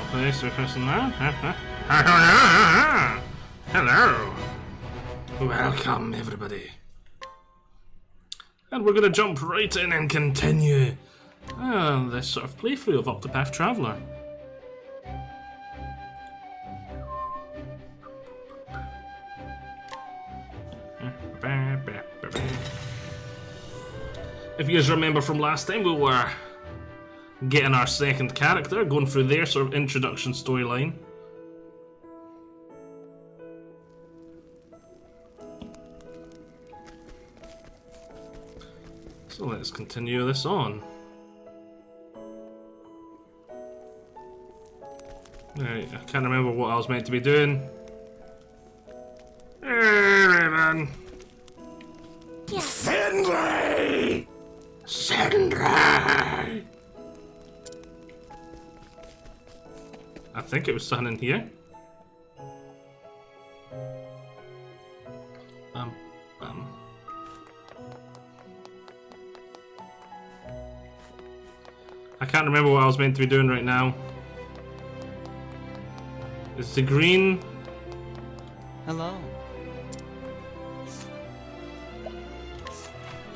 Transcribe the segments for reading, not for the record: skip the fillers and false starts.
place or person now? Hello. Welcome, everybody. And we're going to jump right in and continue this sort of playthrough of Octopath Traveler. If you guys remember from last time, we were getting our second character, going through their sort of introduction storyline. So let's continue this on. Right, I can't remember what I was meant to be doing. Hey, Raven. Yes. Sindri! Sindri! I think it was something in here. I can't remember what I was meant to be doing right now. It's the green. Hello.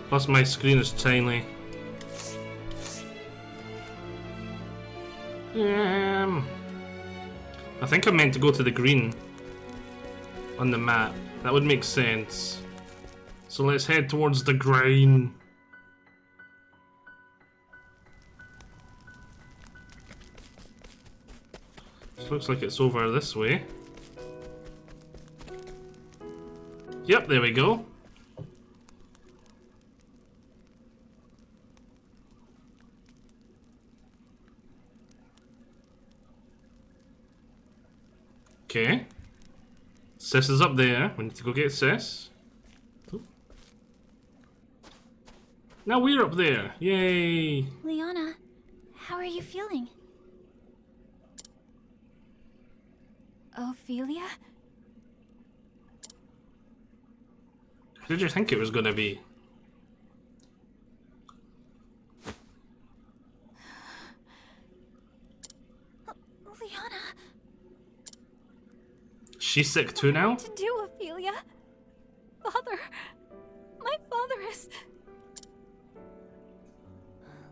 Plus my screen is tiny. I think I'm meant to go to the green on the map. That would make sense. So let's head towards the green. This looks like it's over this way. Yep, there we go. Okay. Sis is up there. We need to go get Sis. Now we're up there. Yay. Liana, how are you feeling? Ophelia? Who did you think it was going to be? Liana? She's sick too now? What to do, Ophelia? Father! My father is...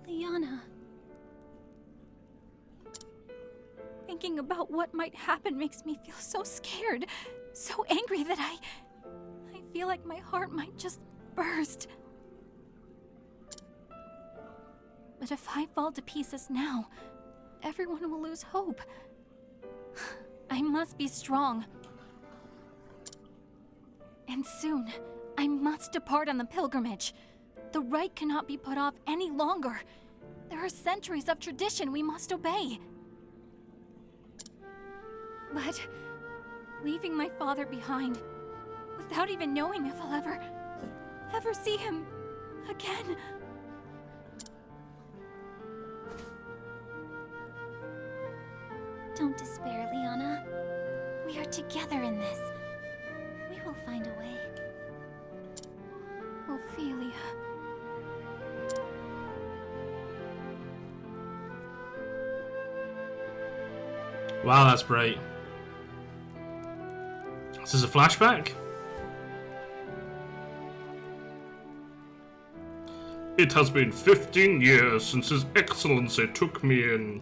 Liana. Thinking about what might happen makes me feel so scared, so angry that I feel like my heart might just burst. But if I fall to pieces now, everyone will lose hope. I must be strong. And soon, I must depart on the pilgrimage. The rite cannot be put off any longer. There are centuries of tradition we must obey. But leaving my father behind, without even knowing if I'll ever see him again. Don't despair, Liana. We are together in this. We will find a way. Ophelia. Wow, that's bright. This is a flashback? It has been 15 years since His Excellency took me in.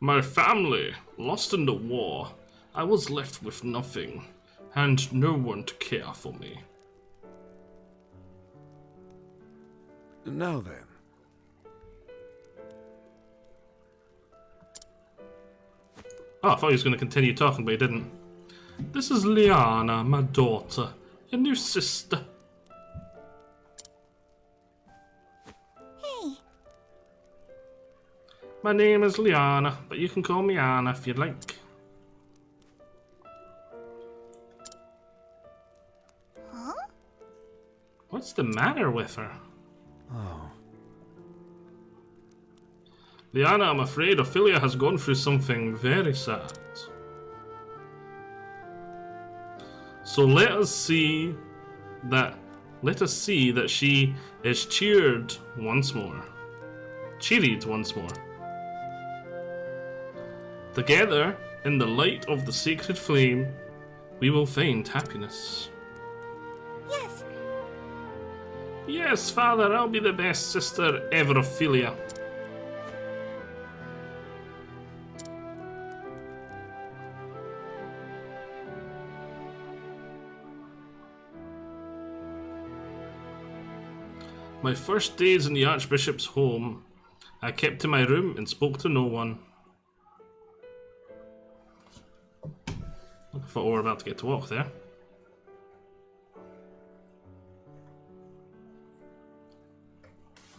My family, lost in the war, I was left with nothing, and no one to care for me. Now then. Oh, I thought he was going to continue talking, but he didn't. This is Liana, my daughter, your new sister. Hey, My name is Liana, but you can call me Anna if you'd like. huh? What's the matter with her? Oh. Liana, I'm afraid Ophelia has gone through something very sad. So let us see that she is cheered once more. Cheeried once more. Together, in the light of the sacred flame, we will find happiness. Yes. Yes, Father, I'll be the best sister ever, Ophelia. My first days in the Archbishop's home, I kept to my room and spoke to no one. I thought we were about to get to walk there.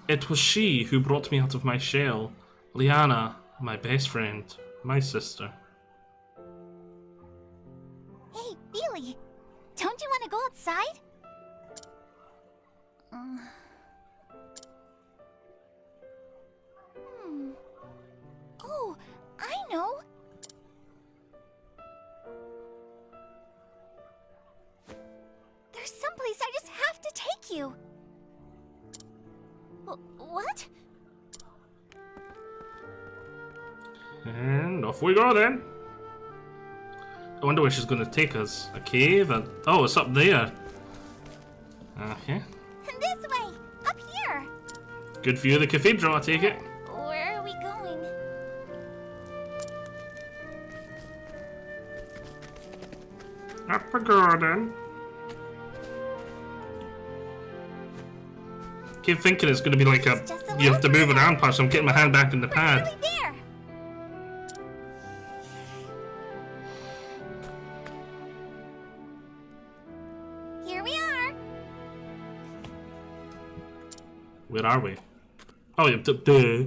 It was she who brought me out of my shell. Liana, my best friend, my sister. Hey, Billy. Don't you want to go outside? Oh, I know. There's someplace I just have to take you. What? And off we go then. I wonder where she's going to take us. A cave? Oh, it's up there. Okay. This way! Up here! Good view of the cathedral, I take it. Where are we going? Up a garden. Keep thinking it's going to be like It's just a you have to little move around part, so I'm getting my hand back in the pad. Really there! Here we are! Where are we? Oh, yeah, duh.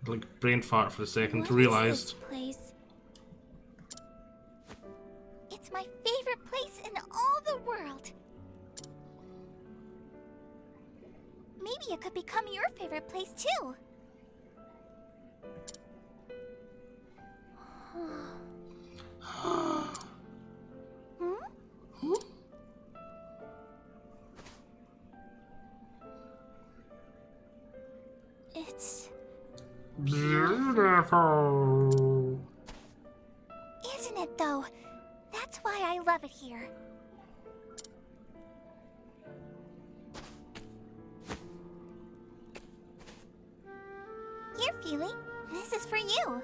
Like brain fart for a second to What is realise. this place? It's my favorite place in all the world. Maybe it could become your favorite place too. It's Beautiful. isn't it though? That's why I love it here. Here, Feely. This is for you.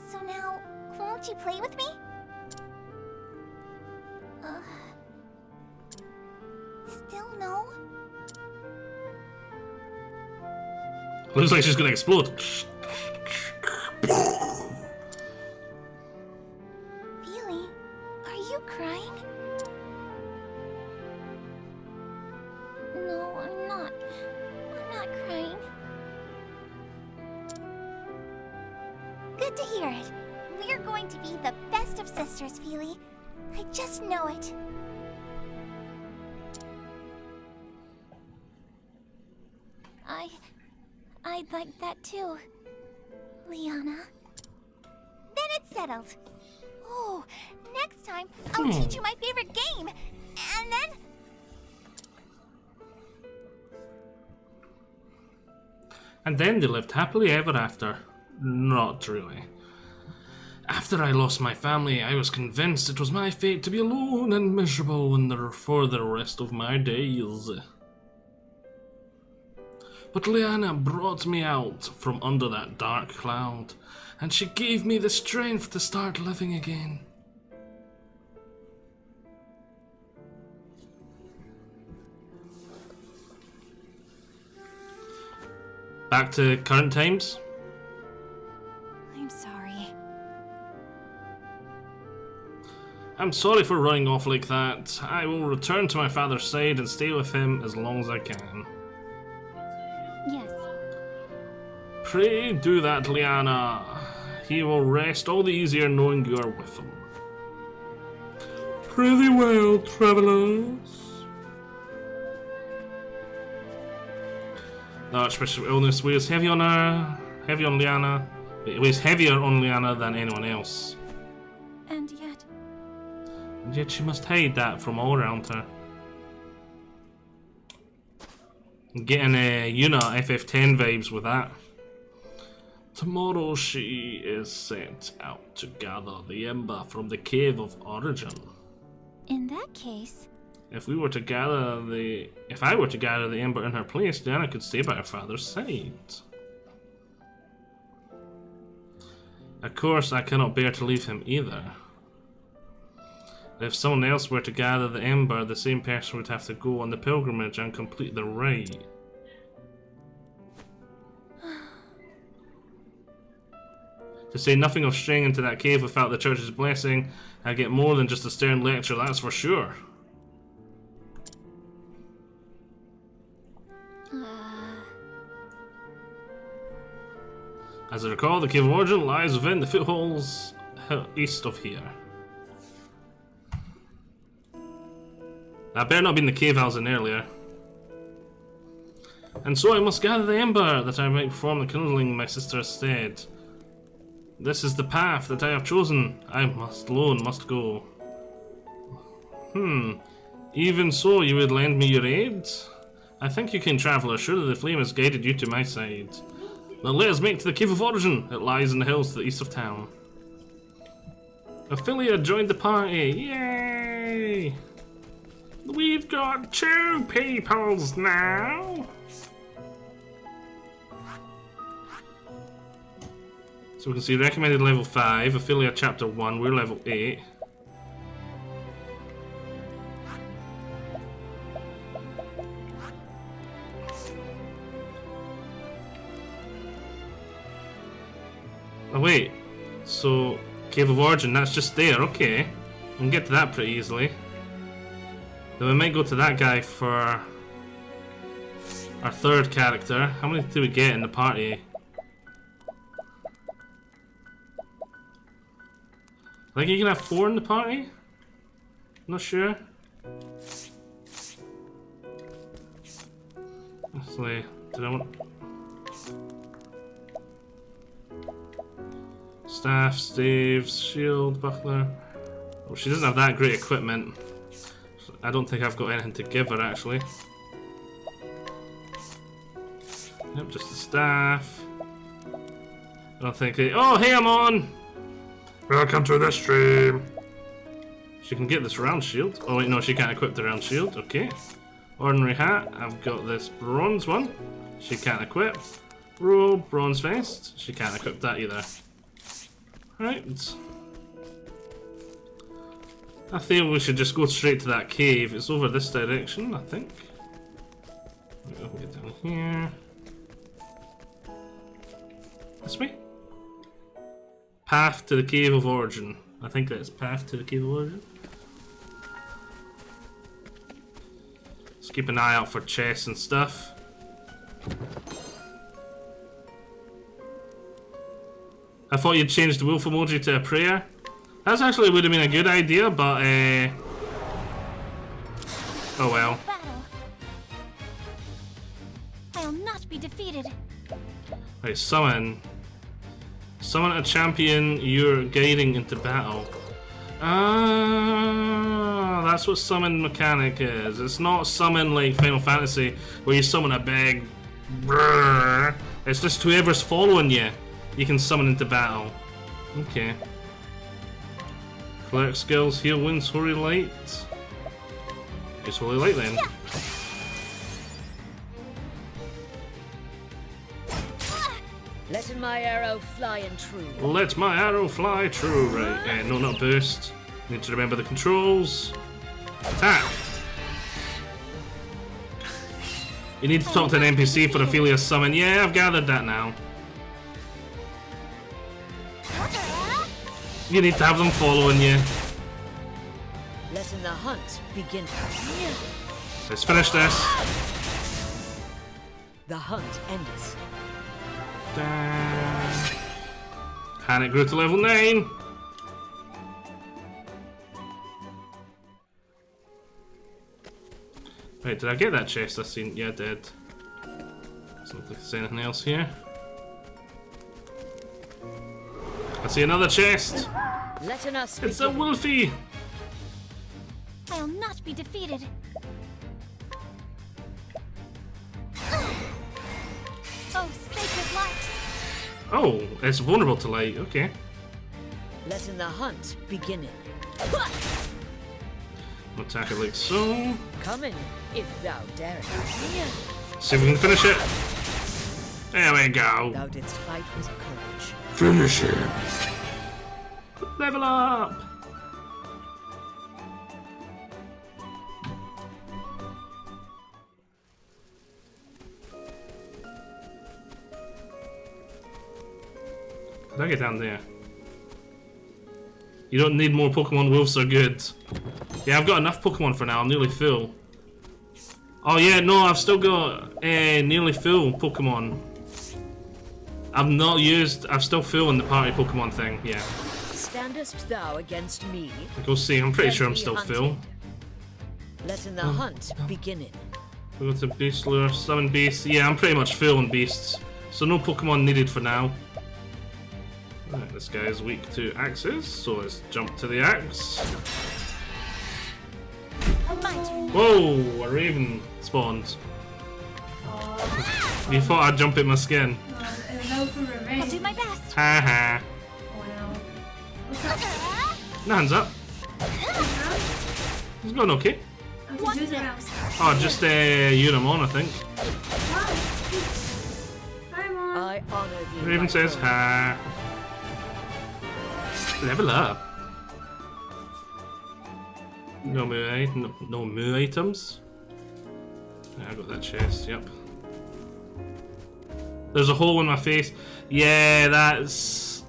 So now, won't you play with me? Still no? Looks like she's gonna explode. Feely, are you crying? No, I'm not. I'm not crying. Good to hear it. We're going to be the best of sisters, Feely. I just know it. I'd like that too, Liana. Then it's settled. Oh, next time I'll teach you my favorite game, and then... And then they lived happily ever after. Not really. After I lost my family, I was convinced it was my fate to be alone and miserable for the rest of my days. But Liana brought me out from under that dark cloud, and she gave me the strength to start living again. Back to current times. I'm sorry. I'm sorry for running off like that. I will return to my father's side and stay with him as long as I can. Yes. Pray do that, Liana. He will rest all the easier knowing you are with him. Pretty well, travelers. The Archbishop of Illness weighs heavy on Liana. It weighs heavier on Liana than anyone else. And yet, She must hide that from all around her. I'm getting Yuna FF10 vibes with that. Tomorrow she is sent out to gather the ember from the Cave of Origin. In that case, If I were to gather the ember in her place, Diana could stay by her father's side. Of course, I cannot bear to leave him either. If someone else were to gather the ember, the same person would have to go on the pilgrimage and complete the rite. To say nothing of straying into that cave without the church's blessing, I get more than just a stern lecture, that's for sure. As I recall, the Cave of Origin lies within the foothills east of here. That better not have been the cave I was in earlier. And so I must gather the ember that I might perform the kindling in my sister's stead. This is the path that I have chosen. I must go. Even so, you would lend me your aid? I think you can, traveller. Surely the flame has guided you to my side. Now let us make to the Cave of Origin. It lies in the hills to the east of town. Ophelia joined the party. Yay! We've got 2 peoples now. So we can see recommended level 5, Ophelia chapter 1, we're level 8. Oh wait, so Cave of Origin, that's just there, okay. We can get to that pretty easily. Then we might go to that guy for our 3rd character. How many do we get in the party? I think you can have 4 in the party? Not sure. Actually, did I want... Staff, staves, shield, buckler. Oh, she doesn't have that great equipment. I don't think I've got anything to give her, actually. Yep, just the staff. I don't think... Oh, hey, I'm on! Welcome to the stream. She can get this round shield. Oh wait, no, she can't equip the round shield. Okay. Ordinary hat. I've got this bronze one. She can't equip. Robe, bronze vest. She can't equip that either. Right. I feel we should just go straight to that cave. It's over this direction, I think. We'll get down here. This way? Path to the Cave of Origin. I think that's Path to the Cave of Origin. Let's keep an eye out for chests and stuff. I thought you'd change the wolf emoji to a prayer. That's actually would have been a good idea, but oh well. I'll not be defeated. Right, summon. Summon a champion you're guiding into battle. Ah, that's what summon mechanic is. It's not summon like Final Fantasy where you summon a big brrr. It's just whoever's following you, you can summon into battle. Okay. Cleric skills, heal wounds, holy light. It's holy light then. Letting my arrow fly and true. Let my arrow fly true. Right, no, not boost. Need to remember the controls. Attack. You need to talk to an NPC for Ophelia's summon. Yeah, I've gathered that now. You need to have them following you. Letting the hunt begin. Let's finish this. The hunt endeth. Panic grew to level 9. Wait, did I get that chest I seen? Yeah, I did. Doesn't look like there's anything else here. I see another chest. Letting us It's a wolfie. I'll not be defeated. Oh, sacred light. Oh, it's vulnerable to light. Okay. Letting the hunt begin. Attack it like so. Come in, if thou darest. See if we can finish it. There we go. Thou didst fight with courage. Finish him. Level up. How do I get down there? You don't need more Pokemon. Wolves are good. Yeah, I've got enough Pokemon for now. I'm nearly full. Oh yeah, no, I've still got nearly full Pokemon. I've not used. I'm still full in the party Pokemon thing. Yeah. Standest thou against me? Go see. I'm pretty sure I'm Then still be full. hunted. Letting the hunt begin. We go to Beast Lure, summon beasts. Yeah, I'm pretty much full on beasts. So no Pokemon needed for now. Right, this guy is weak to axes, so let's jump to the axe. Whoa, a raven spawned. You thought I'd jump in my skin. I'll do my best. Haha. No, hands up. It's going okay. Oh, just Unimon, I think. I honor thee. Raven my says lord. ha. Level up. No moo items. Yeah, I got that chest. Yep. There's a hole in my face. Yeah, that's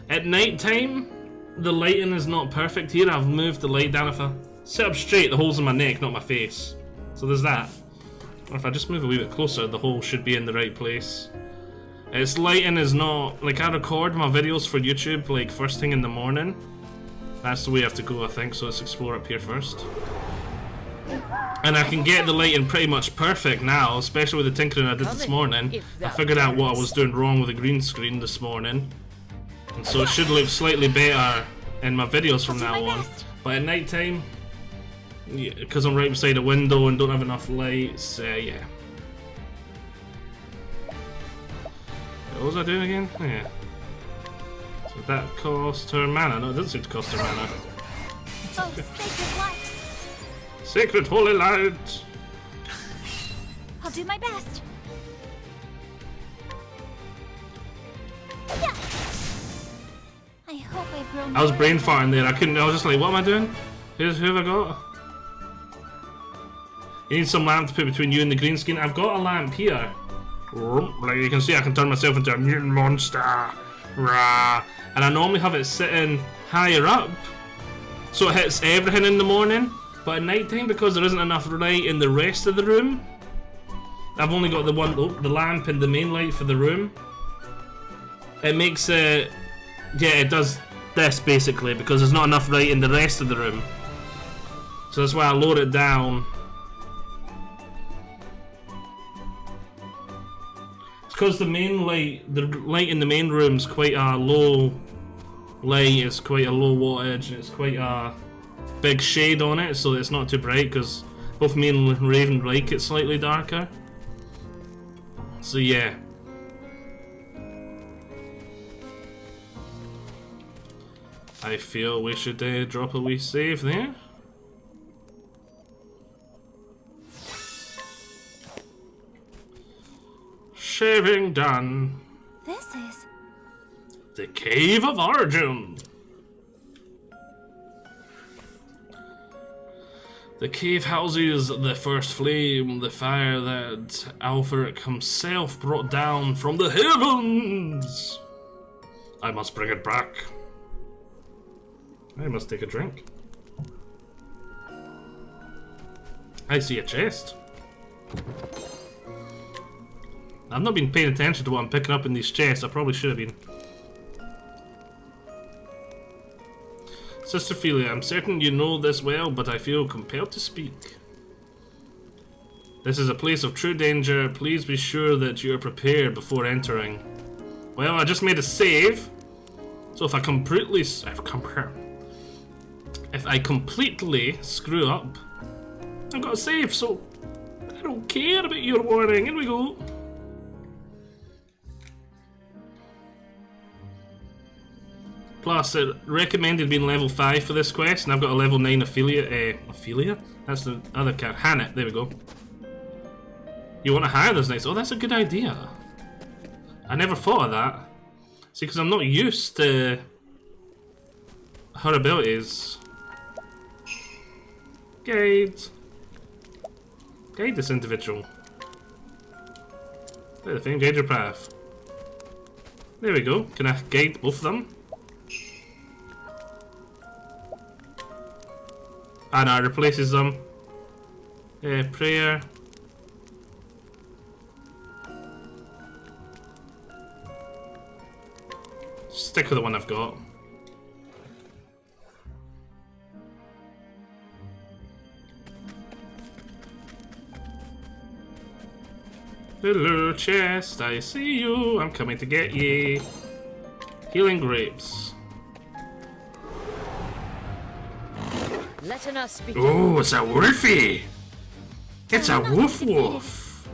at night time. The lighting is not perfect here. I've moved the light down. If I sit up straight, the hole's in my neck, not my face. So there's that. Or if I just move a wee bit closer, the hole should be in the right place. Its lighting is not like I record my videos for YouTube like first thing in the morning. That's the way I have to go, I think. So let's explore up here first. And I can get the lighting pretty much perfect now, especially with the tinkering I did this morning. I figured out what I was doing wrong with the green screen this morning. And so it should look slightly better in my videos from now on. But at night time, because I'm right beside a window and don't have enough lights, yeah. What was I doing again? Yeah. So that cost her mana. No, it doesn't seem to cost her mana. Oh, sacred light. Sacred holy light! I'll do my best. Yeah. I hope I've grown. I was brain farting there. I couldn't. I was just like, what am I doing? Who have I got? You need some lamp to put between you and the green screen. I've got a lamp here. Like you can see, I can turn myself into a mutant monster. Rah. And I normally have it sitting higher up, so it hits everything in the morning. But at night time, because there isn't enough light in the rest of the room, I've only got the lamp and the main light for the room. It makes it, yeah, it does this basically because there's not enough light in the rest of the room. So that's why I lower it down. It's because the main light, the light in the main room is quite a low light. It's quite a low wattage, and it's quite a big shade on it, so it's not too bright. Because both me and Raven like it slightly darker. So yeah. I feel we should drop a wee save there. Shaving done. This is The Cave of Origin. The cave houses the first flame, the fire that Alfred himself brought down from the heavens. I must bring it back. I must take a drink. I see a chest. I've not been paying attention to what I'm picking up in these chests. I probably should have been. Sister Ophelia, I'm certain you know this well, but I feel compelled to speak. This is a place of true danger. Please be sure that you are prepared before entering. Well, I just made a save, so if I completely screw up, I've got a save, so I don't care about your warning. Here we go. Plus, it recommended being level 5 for this quest, and I've got a level 9 Ophelia. Ophelia? That's the other cat. Hannah, there we go. You want to hire those knights? Oh, that's a good idea. I never thought of that. See, because I'm not used to her abilities. Guide. Guide this individual. There, the thing, guide your path. There we go. Can I guide both of them? Ah, no, it replaces them. Prayer. Stick with the one I've got. Hello, chest, I see you. I'm coming to get ye. Healing grapes. Letting us begin. Oh, it's a wolfie. It's a woof.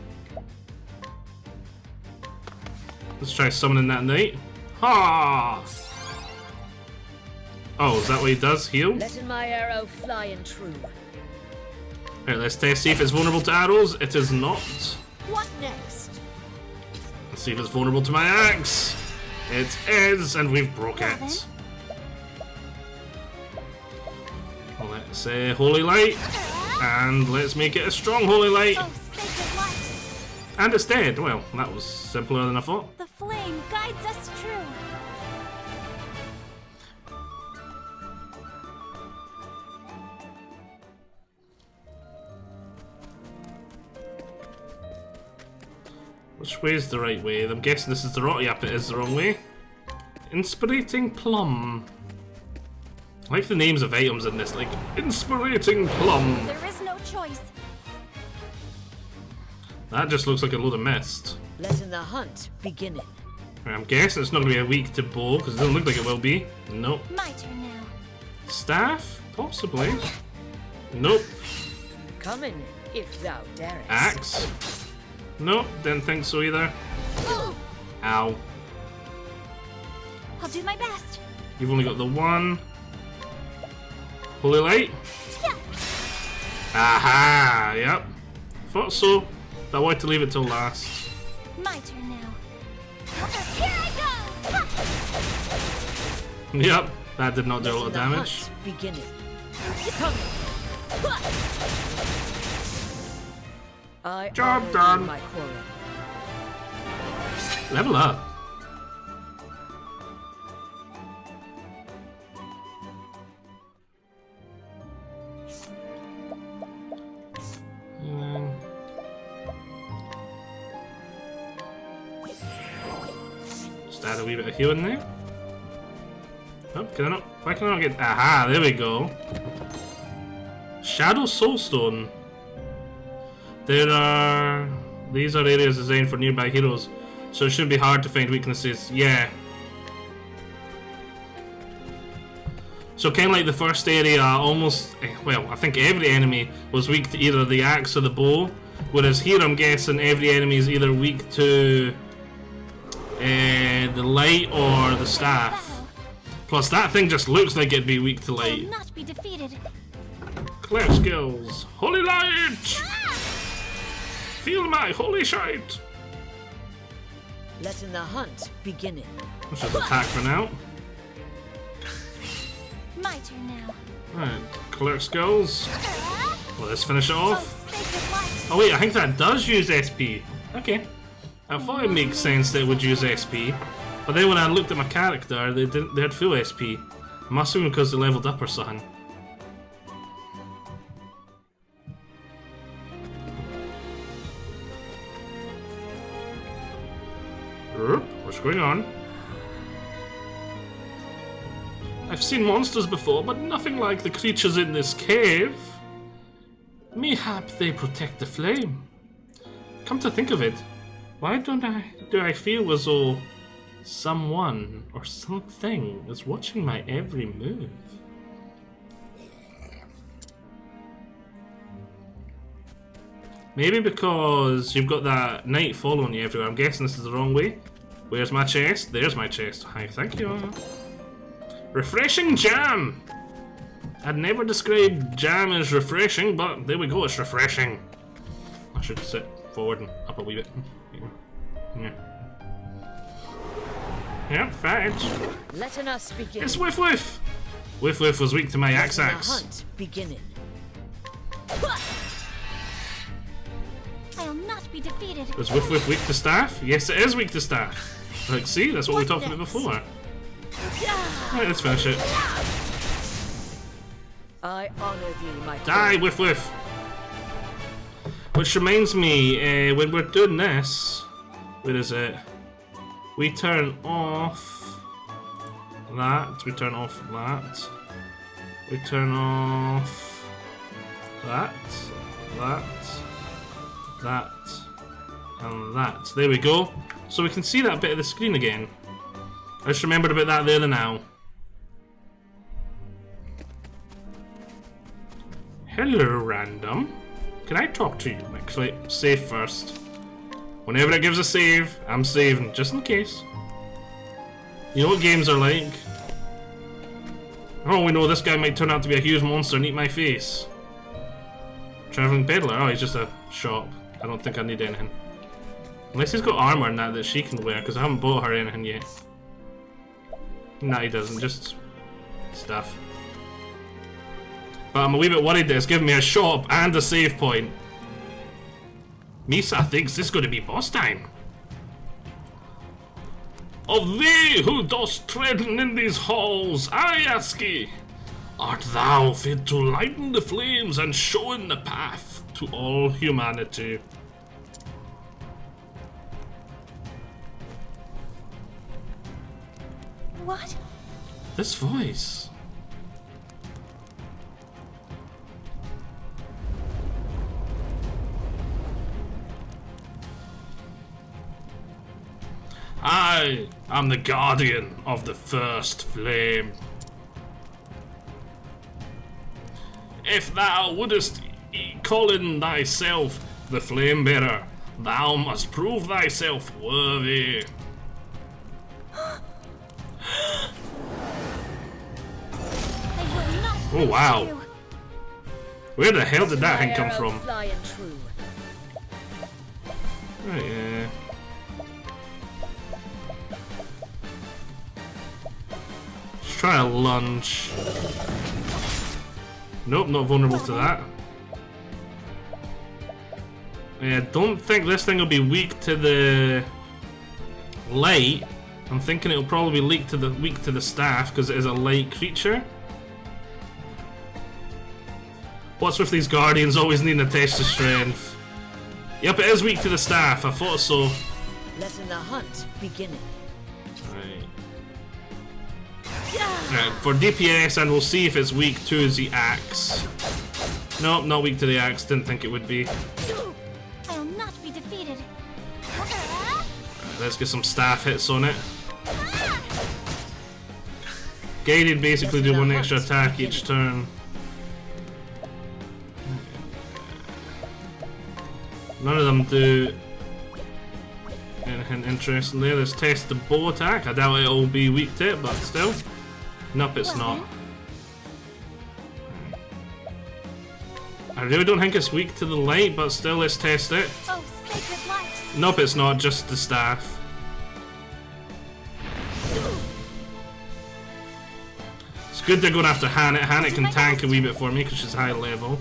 Let's try summoning that knight. Ha! Oh, is that what he does? Heal? Letting my arrow fly and true. Right, let's test, see if it's vulnerable to arrows. It is not. What next? Let's see if it's vulnerable to my axe. It is, and we've broke it. Let's say holy light, and let's make it a strong holy light. Oh, sacred light. And it's dead. Well, that was simpler than I thought. The flame guides us true. Which way is the right way? I'm guessing this is the wrong. Yep, it is the wrong way. Inspirating plum. I like the names of items in this, like Inspirating Plum. There is no choice. That just looks like a load of mist. Letting the hunt begin. I'm guessing it's not going to be a weak to bow, because it doesn't look like it will be. Nope. My turn now. Staff? Possibly. Nope. Coming, if thou darest. Axe? Nope, didn't think so either. Ow. I'll do my best. You've only got the one. Holy light? Yeah. Aha! Yep. Thought so, but I wanted to leave it till last. My turn now. Here I go. Yep, that did not do a lot of Letting the damage. hunt beginning. Coming. I Job honor done. my quarry. Level up. Just add a wee bit of healing there. Oh, can I not? Why can I not get? Aha! There we go. Shadow Soulstone. These are areas designed for nearby heroes, so it shouldn't be hard to find weaknesses. Yeah. So kind of like the first area, almost, well, I think every enemy was weak to either the axe or the bow, whereas here I'm guessing every enemy is either weak to the light or the staff. Plus that thing just looks like it'd be weak to I'll light. not be defeated. Clear skills. Holy light! Feel my holy shite! Letting the hunt beginning. Let's just attack for now. My turn now. Alright, clear skills. Well, let's finish it off. Sacred light. Oh wait, I think that does use SP. Okay. I thought it makes sense that it would use SP. But then when I looked at my character, they had full SP. Must have been because they leveled up or something. What's going on? I've seen monsters before, but nothing like the creatures in this cave. Mayhap they protect the flame. Come to think of it, why do I feel as though someone or something is watching my every move? Maybe because you've got that knight following you everywhere. I'm guessing this is the wrong way. Where's my chest? There's my chest. Hi, thank you. Refreshing jam! I'd never describe jam as refreshing, but there we go, it's refreshing. I should sit forward and up a wee bit. Yeah. Yeah, fact. Letting us begin. It's Whiff Whiff! Whiff Whiff was weak to my axe Letting the axe. hunt beginning. I'll not be defeated. Was Whiff Whiff weak to staff? Yes, it is weak to staff. Like, see, that's what we talked about next? before. Right, let's finish it. I honor thee, my Die, friend. Whiff Whiff! Which reminds me, when we're doing this, where is it? We turn off that, we turn off that, we turn off that, and that. There we go. So we can see that bit of the screen again. I just remembered about that there and now. Hello, random. Can I talk to you? Actually, save first. Whenever it gives a save, I'm saving, just in case. You know what games are like? Oh, we know this guy might turn out to be a huge monster and eat my face. Traveling peddler? Oh, he's just a shop. I don't think I need anything. Unless he's got armor and that she can wear, because I haven't bought her anything yet. Nah, he doesn't, just stuff. But I'm a wee bit worried that it's giving me a shop and a save point. Misa thinks this is going to be boss time. Of thee who dost tread in these halls, I ask thee, art thou fit to lighten the flames and showing the path to all humanity? What? This voice. I am the guardian of the first flame. If thou wouldest call in thyself the flame bearer, thou must prove thyself worthy. I will not Oh lose wow. you. Where the hell did that thing come Arrow from? flying true. Right, yeah. Let's try a lunge. Nope, not vulnerable to that. I don't think this thing will be weak to the light. I'm thinking it'll probably be weak to the staff because it is a light creature. What's with these guardians always needing a test of strength? Yep, it is weak to the staff. I thought so. Letting the hunt beginning. Right. Right, for DPS, and we'll see if it's weak to the axe. Nope, not weak to the axe. Didn't think it would be. I'll not be defeated. Let's get some staff hits on it. Guided basically do one extra attack each turn. None of them do anything interesting there. Let's test the bow attack. I doubt it'll be weak to it, but still. Nope, it's not. I really don't think it's weak to the light, but still, let's test it. Oh, sacred light. Nope, it's not, just the staff. It's good they're going after Hannah. Hannah can tank a wee bit for me because she's high level.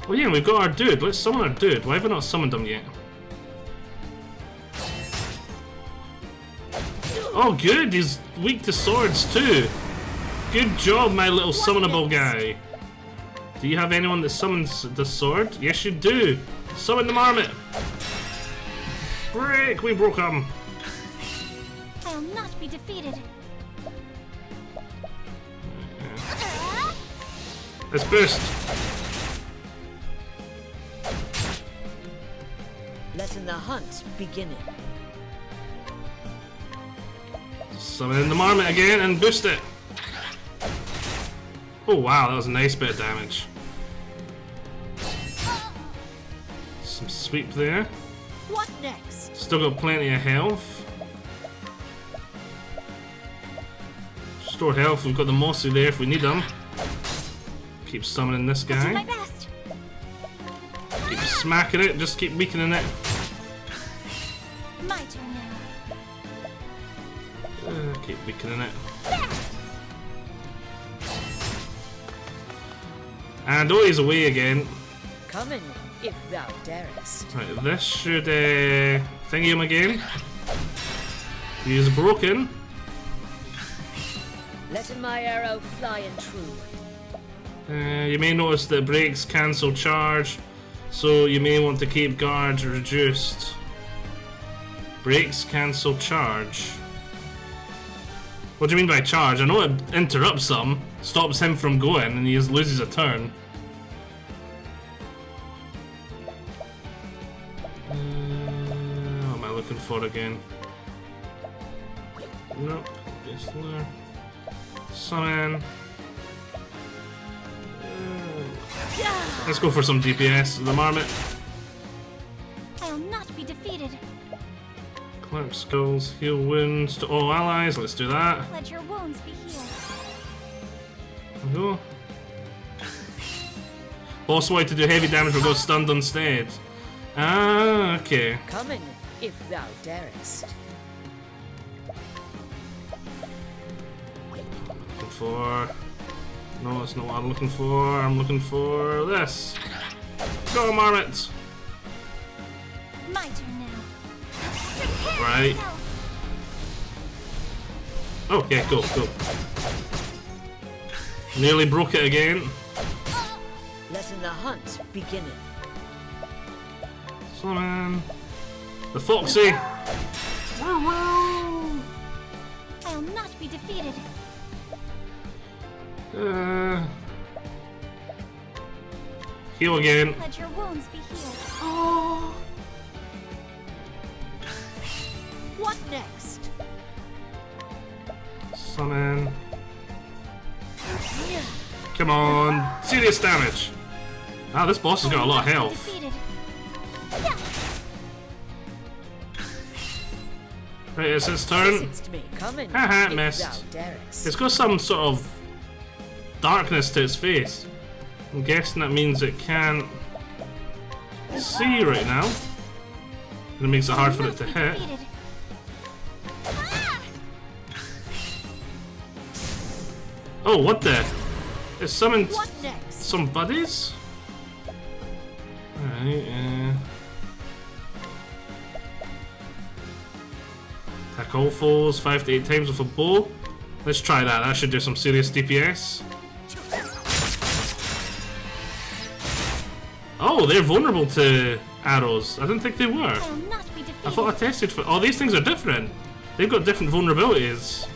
Oh yeah, we've got our dude. Let's summon our dude. Why have I not summoned him yet? Oh good, he's weak to swords too. Good job, my little summonable guy. Do you have anyone that summons the sword? Yes you do. Summon the marmot. Break, we broke him. I'll not be defeated. Let's boost. Letting the hunt beginning. Summon in the marmot again and boost it. Oh wow, that was a nice bit of damage. Some sweep there. What next? Still got plenty of health. Just Store health, we've got the Mossy there if we need them. Keep summoning this I'll do my guy. best. Keep smacking it, just keep weakening it. My turn now. Keep weakening it. And oh, he's away again. Come in, if thou darest. Right, this should thingy him again. He is broken. Letting my arrow fly and true. You may notice that breaks cancel charge, so you may want to keep guards reduced. Breaks cancel charge. What do you mean by charge? I know it interrupts some, stops him from going, and he loses a turn. What am I looking for again? Nope. Just there. Summon. Let's go for some DPS. The Marmot. I'll not be defeated. Collect skulls. Heal wounds to all allies. Let's do that. Let your wounds be healed. There we go. Boss wanted to do heavy damage but got stunned instead. Ah, okay. Come in, if thou darest. Looking for... No, that's not what I'm looking for. I'm looking for this. Go, Marmot! My turn now. Prepare Right. yourself. Oh, yeah, go, go. Nearly broke it again. Letting the hunt begin. Summon. The Foxy. I'll not be defeated. Heal again. Let your wounds be healed. What next? Summon. Come on. Serious damage. Ah, this boss has got a lot of health. Defeated. Right, it's his turn. Listens to me. Come in, Haha, if missed. thou darest. It's got some sort of darkness to its face. I'm guessing that means it can't see right now. And it makes it hard for it to hit. Defeated. Oh, what the? It summoned What next? some buddies? Alright, attack all foes 5 to 8 times with a bow. Let's try that, that should do some serious DPS. Oh, they're vulnerable to arrows. I didn't think they were. I'll not be defeated. I thought I tested for... Oh, these things are different. They've got different vulnerabilities.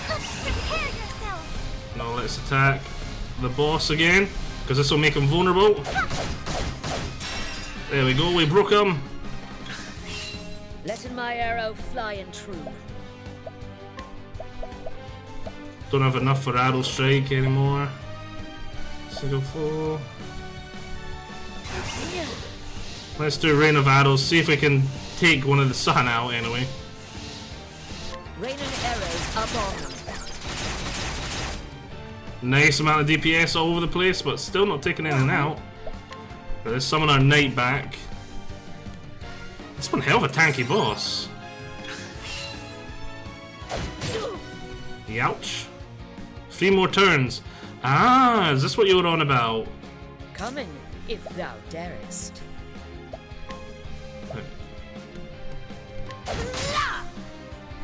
Prepare yourself. Now let's attack the boss again, because this will make him vulnerable. There we go, we broke him. Letting my arrow fly and true. Don't have enough for arrow strike anymore. Single four. Let's do rain of arrows. See if we can take one of the sun out anyway. Raining arrows up on them. Nice amount of DPS all over the place, but still not taking anything out. But let's summon our knight back. This one hell of a tanky boss. Youch. 3 more turns. Ah, is this what you were on about? Come in, if thou darest.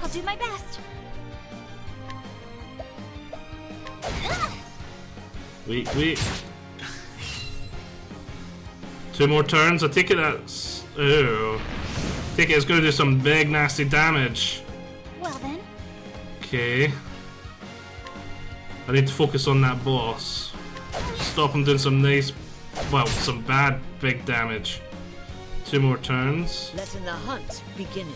I'll do my best. Weak, weak. 2 more turns. I take it that's... Ew. Take it it's going to do some big nasty damage. Well then, Okay. I need to focus on that boss. Stop him doing some nice... Well, some bad big damage. 2 more turns. Letting the hunt begin.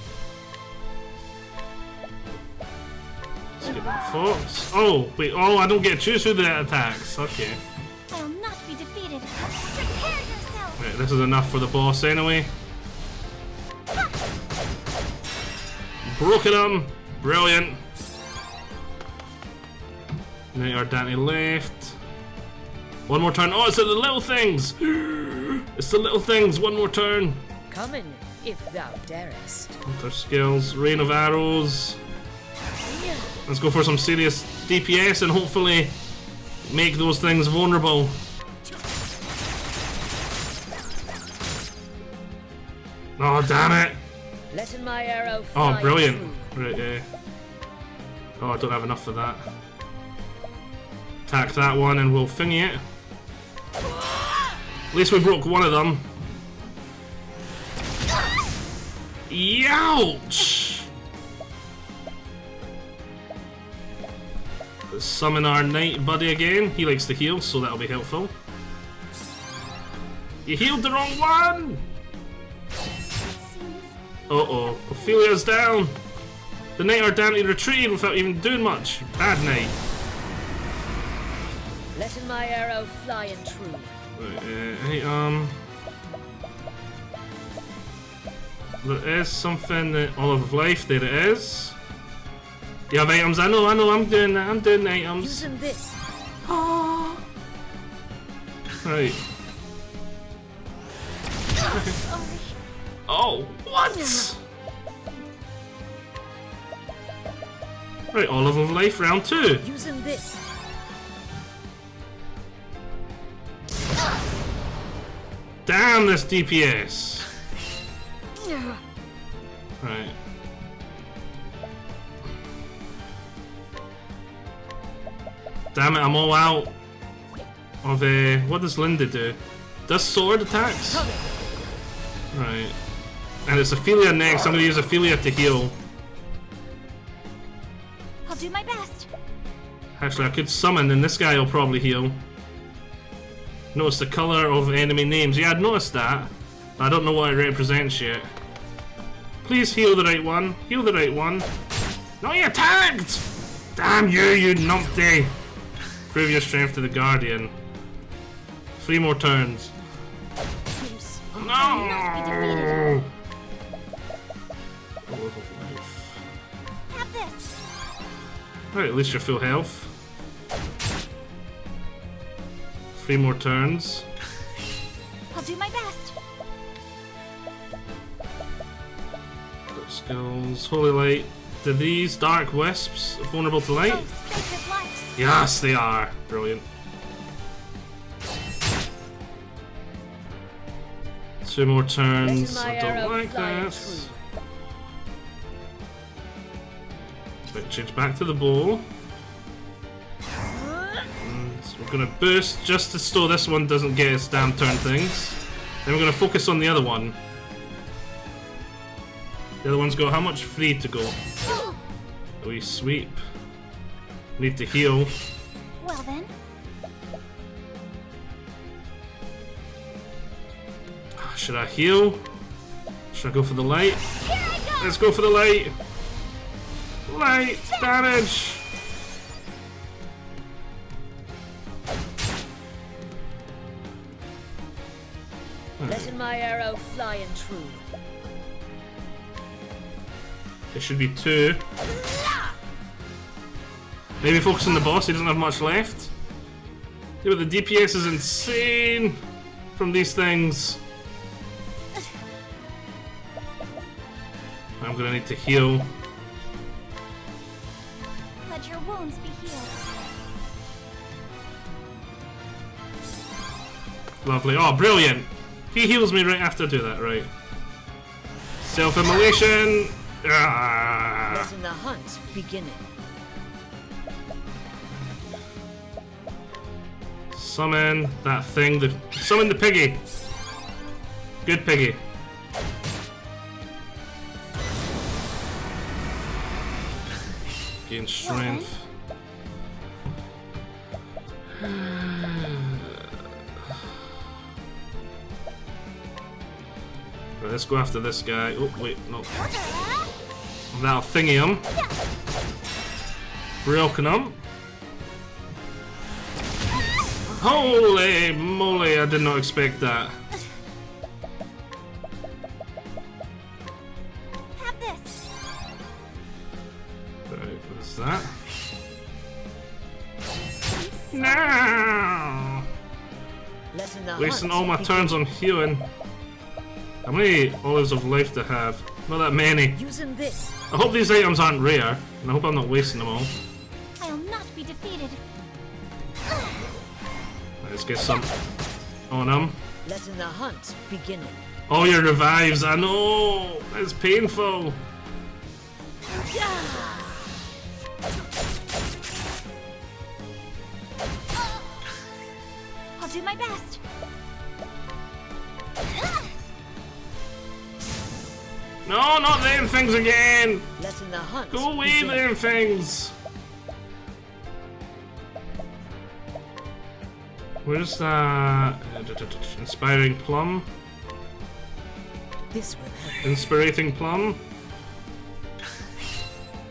Let's get that fox. Oh, wait. Oh, I don't get to choose who the attacks. Okay. I'll not be defeated. Prepare yourself. Right, this is enough for the boss anyway. Broken him. Brilliant. Knight Ardante left. One more turn. Oh, it's the little things. It's the little things. One more turn. Come in, if thou darest. Their skills. Rain of arrows. Let's go for some serious DPS and hopefully make those things vulnerable. Oh, damn it. Letting my arrow fly. Oh, brilliant. True. Right, yeah. Oh, I don't have enough for that. Attack that one and we'll thingy it. At least we broke one of them. Youch! Let's summon our knight buddy again. He likes to heal, so that'll be helpful. You healed the wrong one! Uh-oh. Ophelia's down! The Knight Ardante retreated without even doing much. Bad night. Letting my arrow fly and true. Right, hey, there is something that Olive of Life, there it is. You have items, I know, I'm doing that, I'm doing items. Using this. Right. Oh, what? Right, Olive of Life, round 2. Using this. Damn this DPS. Right. Damn it, I'm all out of what does Linda do? Does sword attacks? Right. And it's Ophelia next. I'm gonna use Ophelia to heal. I'll do my best. Actually, I could summon and this guy will probably heal. Notice the colour of enemy names. Yeah, I'd noticed that. But I don't know what it represents yet. Please heal the right one. Heal the right one. No, you attacked! Damn you, you numpty! Prove your strength to the Guardian. 3 more turns. No! Have this. Right, at least you're full health. 3 more turns. I'll do my best. Skills, Holy Light. Do these Dark Wisps vulnerable to light? Oh, sacred light. Yes, they are. Brilliant. 2 more turns. Letting my I don't arrow like fly and this. Right, change back to the bow. And we're gonna boost just so this one doesn't get its damn turn things. Then we're gonna focus on the other one. The other one's got how much? 3 to go. We sweep. Need to heal. Well then. Should I heal? Should I go for the light? Here I go. Let's go for the light. Light damage. Letting my arrow fly and true. It should be 2. Maybe focus on the boss, he doesn't have much left. Yeah, but the DPS is insane from these things. I'm gonna need to heal. Let your wounds be healed. Lovely. Oh, brilliant! He heals me right after I do that, right. Self-immolation! Ah. Letting the hunt beginning. Summon that thing, summon the piggy! Good piggy. Gain strength. Right, let's go after this guy. Oh, wait, no. That'll thingy him. Broken him. Holy moly, I did not expect that. Have this. What's that? No! Letting the Wasting hunt all my begin. turns on healing. How many olives of life to have? Not that many. Using this. I hope these items aren't rare, and I hope I'm not wasting them all. I'll not be defeated. Let's get some on them. Letting the hunt begin. Oh, your revives, I know! It's painful. I'll do my best. No, not them things again! Letting the hunt Go away, begin. them things! Where's that? Inspiring plum? This will help. Inspirating plum?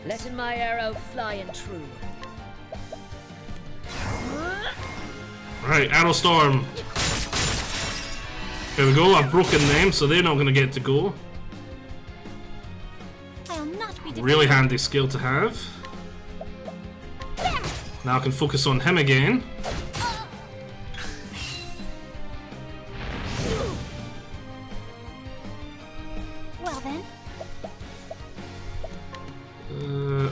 Letting my arrow fly and true. Right, Arrow Storm. There we go, I've broken them, so they're not going to get to go. I'll not be defeated. Really handy skill to have. Now I can focus on him again. Well then,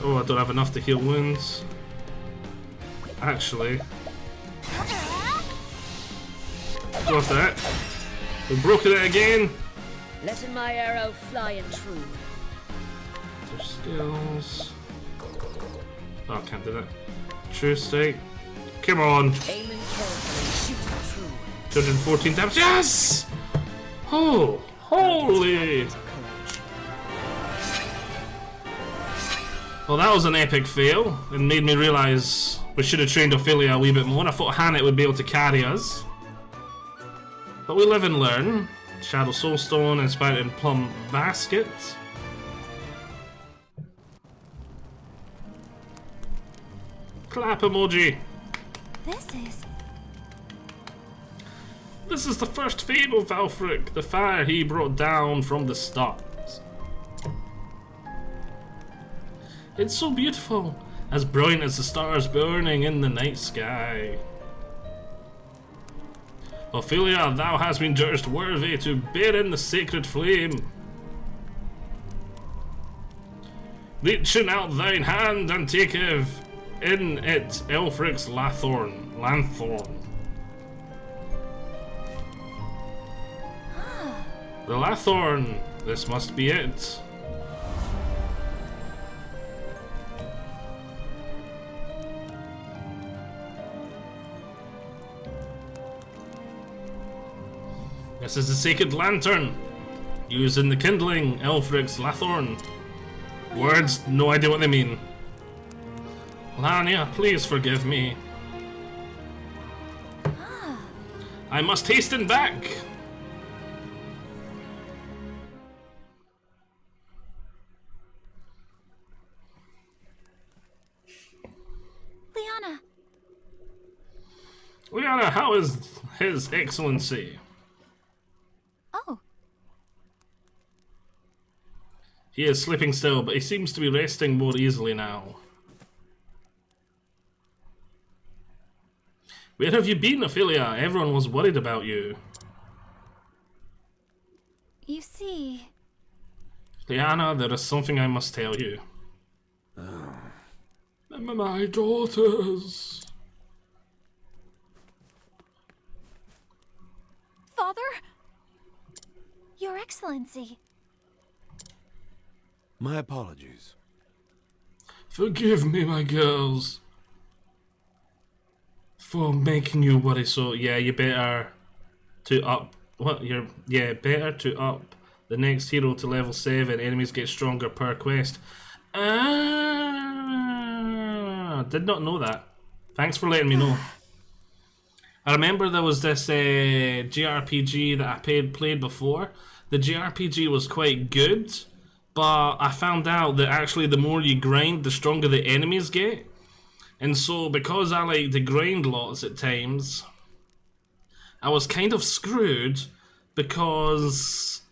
Oh, I don't have enough to heal wounds. Actually, go off that. We've broken it again. Letting my arrow fly and true. Their skills. Oh, I can't do that. True strike. Come on. Aiming carefully, shooting true. 214 damage. Yes! Oh, holy! Courage. Well, that was an epic fail. It made me realise we should have trained Ophelia a wee bit more. I thought Hannah would be able to carry us. But we live and learn. Shadow Soulstone, Inspiring Plum Basket. Clap emoji. This is the first fame of Alfric, the fire he brought down from the stars. It's so beautiful, as brilliant as the stars burning in the night sky. Ophelia, thou hast been judged worthy to bear in the sacred flame. Reaching out thine hand and taketh in it Elfric's lanthorn. The Lathorn, this must be it. This is the sacred lantern, used in the kindling Elfric's Lathorn. Words, no idea what they mean. Lania, please forgive me. I must hasten back. Liana, Liana, how is His Excellency? oh, He is sleeping still, but he seems to be resting more easily now. Where have you been, Ophelia? Everyone was worried about you. you see, Liana, there is something I must tell you. My daughters. Father? Your Excellency. My apologies. Forgive me, my girls, for making you worry so. Yeah, you better to up. What? Better to up the next hero to level 7. Enemies get stronger per quest. Did not know that. Thanks for letting me know. I remember there was this JRPG that I played before. The JRPG was quite good, but I found out that actually the more you grind, the stronger the enemies get. And so because I like to grind lots at times, I was kind of screwed because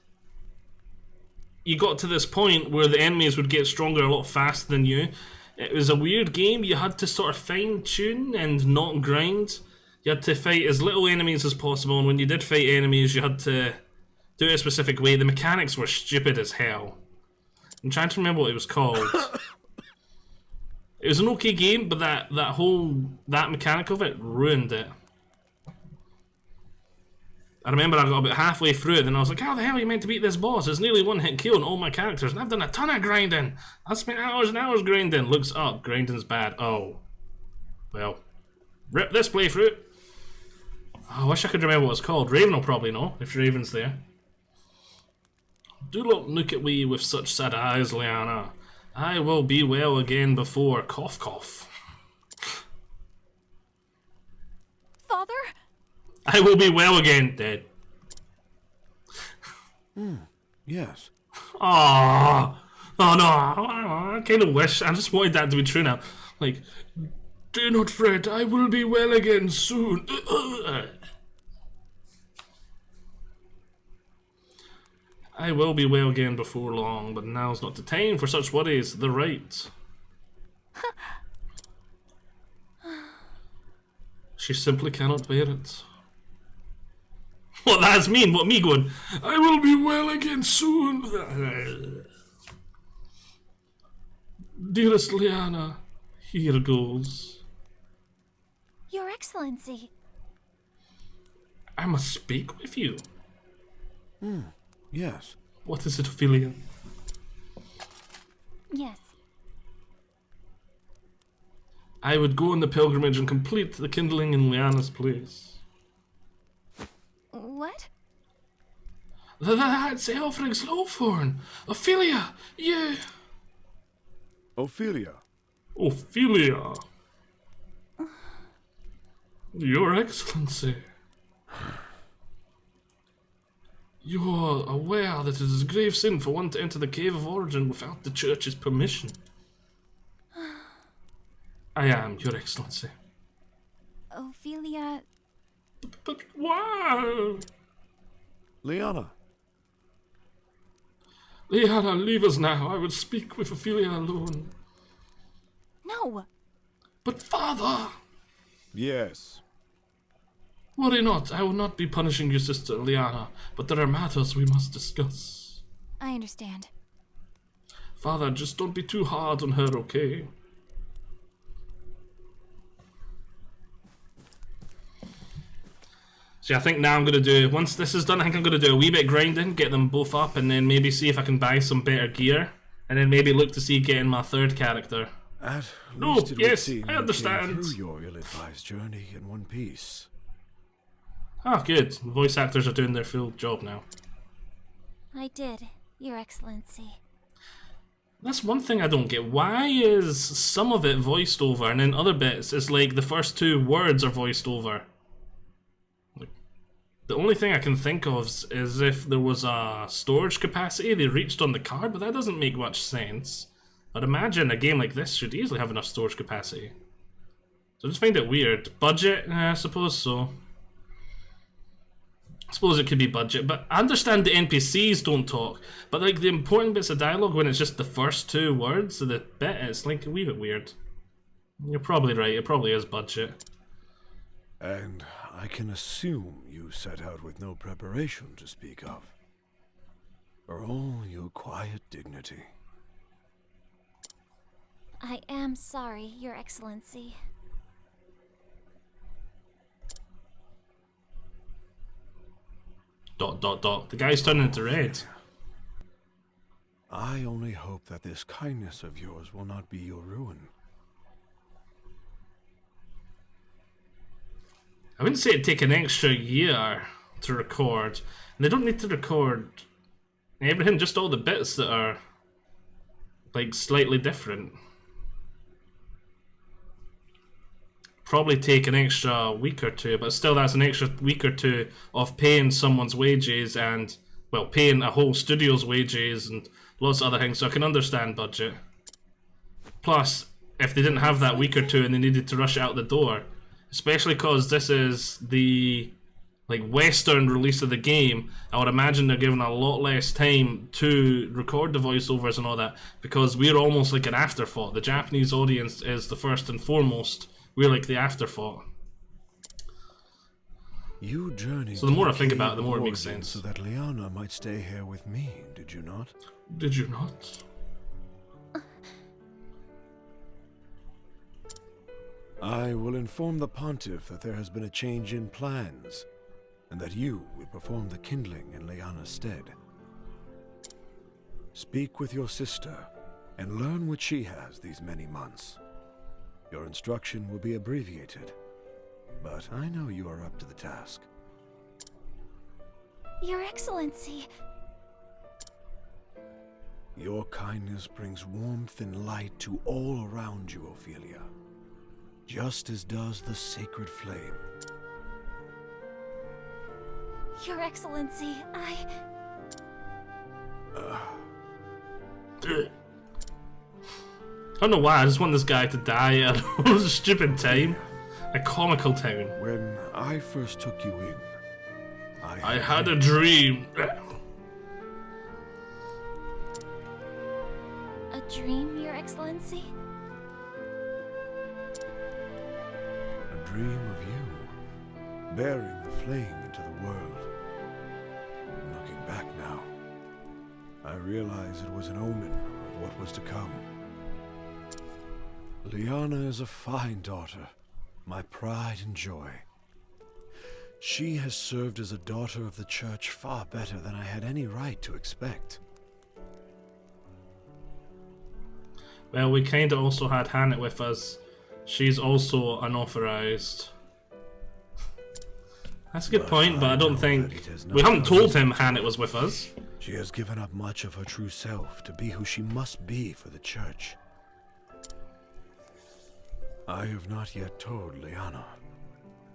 you got to this point where the enemies would get stronger a lot faster than you. It was a weird game. You had to sort of fine-tune and not grind. You had to fight as little enemies as possible, and when you did fight enemies, you had to do it a specific way. The mechanics were stupid as hell. I'm trying to remember what it was called. It was an okay game, but that mechanic of it ruined it. I remember I got about halfway through it, and I was like, how the hell are you meant to beat this boss? It's nearly one-hit kill on all my characters, and I've done a ton of grinding. I've spent hours and hours grinding. Looks up, grinding's bad. Oh. Well. Rip this playthrough. Oh, I wish I could remember what it's called. Raven will probably know, if Raven's there. Do not look at me with such sad eyes, Liana. I will be well again before cough cough. Father? I will be well again, dead. Yes. Oh no, I kind of wish, I just wanted that to be true now. Like, do not fret, I will be well again soon. I will be well again before long, but now's not the time for such worries. The right. She simply cannot bear it. What that's mean? What me going? I will be well again soon. Dearest Liana, here goes. Your Excellency. I must speak with you. Yes. What is it, Ophelia? Yes. I would go on the pilgrimage and complete the kindling in Liana's place. What? That's Elfrig's Lowthorn. Ophelia, you. Ophelia. Ophelia. Your Excellency. You are aware that it is a grave sin for one to enter the Cave of Origin without the Church's permission. I am, Your Excellency. Ophelia... But why? Liana. Liana, leave us now. I would speak with Ophelia alone. No! But father! Yes. Worry not, I will not be punishing your sister, Liana, but there are matters we must discuss. I understand. Father, just don't be too hard on her, okay? See, I think now I'm going to do, once this is done, I think I'm going to do a wee bit grinding, get them both up, and then maybe see if I can buy some better gear, and then maybe look to see getting my third character. At No, least it would yes, seem I you understand. came through your ill-advised journey in one piece. Ah, good. The voice actors are doing their full job now. I did, Your Excellency. That's one thing I don't get. Why is some of it voiced over, and then other bits, it's like the first two words are voiced over? The only thing I can think of is if there was a storage capacity they reached on the card, but that doesn't make much sense. I'd imagine a game like this should easily have enough storage capacity. So I just find it weird. Budget? I suppose so. I suppose it could be budget, but I understand the NPCs don't talk, but like the important bits of dialogue when it's just the first two words of the bit, it's like a wee bit weird. You're probably right, it probably is budget. And I can assume you set out with no preparation to speak of. For all your quiet dignity. I am sorry, Your Excellency. Dot dot dot. The guy's turning into red. I only hope that this kindness of yours will not be your ruin. I wouldn't say it'd take an extra year to record. And they don't need to record everything, just all the bits that are like slightly different. Probably take an extra week or two, but still that's an extra week or two of paying someone's wages and, well, paying a whole studio's wages and lots of other things, so I can understand budget. Plus, if they didn't have that week or two and they needed to rush out the door, especially because this is the like Western release of the game, I would imagine they're given a lot less time to record the voiceovers and all that, because we're almost like an afterthought. The Japanese audience is the first and foremost. We're like the afterthought. You journeyed So the more to I think Cave about it, the of more it makes Origins sense. so that Liana might stay here with me, did you not? Did you not? I will inform the Pontiff that there has been a change in plans, and that you will perform the kindling in Liana's stead. Speak with your sister, and learn what she has these many months. Your instruction will be abbreviated, but I know you are up to the task. Your Excellency. Your kindness brings warmth and light to all around you, Ophelia, just as does the sacred flame. Your Excellency, I don't know why, I just want this guy to die at a stupid time. A comical time. When I first took you in, I had a dream. a dream, Your Excellency? a dream of you, bearing the flame into the world. Looking back now, I realize it was an omen of what was to come. Liana is a fine daughter, my pride and joy. She has served as a daughter of the Church far better than I had any right to expect. Well, we kind of also had Hannah with us. She's also unauthorized. That's a good point, but I don't think... We haven't told him Hannah was with us. She has given up much of her true self to be who she must be for the Church. I have not yet told Liana,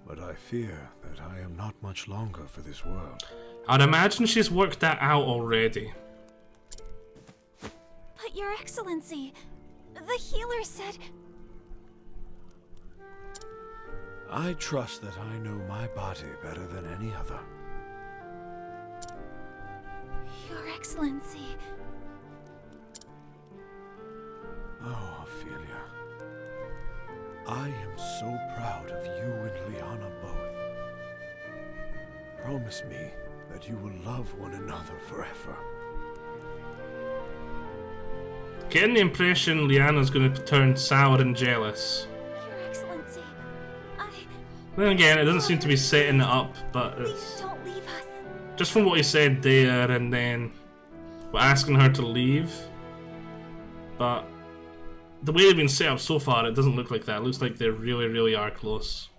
but I fear that I am not much longer for this world. I'd imagine she's worked that out already. But Your Excellency, the healer said... I trust that I know my body better than any other. Your Excellency... Oh, Ophelia. I am so proud of you and Liana both. Promise me that you will love one another forever. Getting the impression Liana's going to turn sour and jealous. Your Excellency, Then again, it doesn't seem to be setting it up, but please it's... don't leave us. Just from what he said there, and then we're asking her to leave. But the way they've been set up so far, it doesn't look like that. It looks like they really, really are close.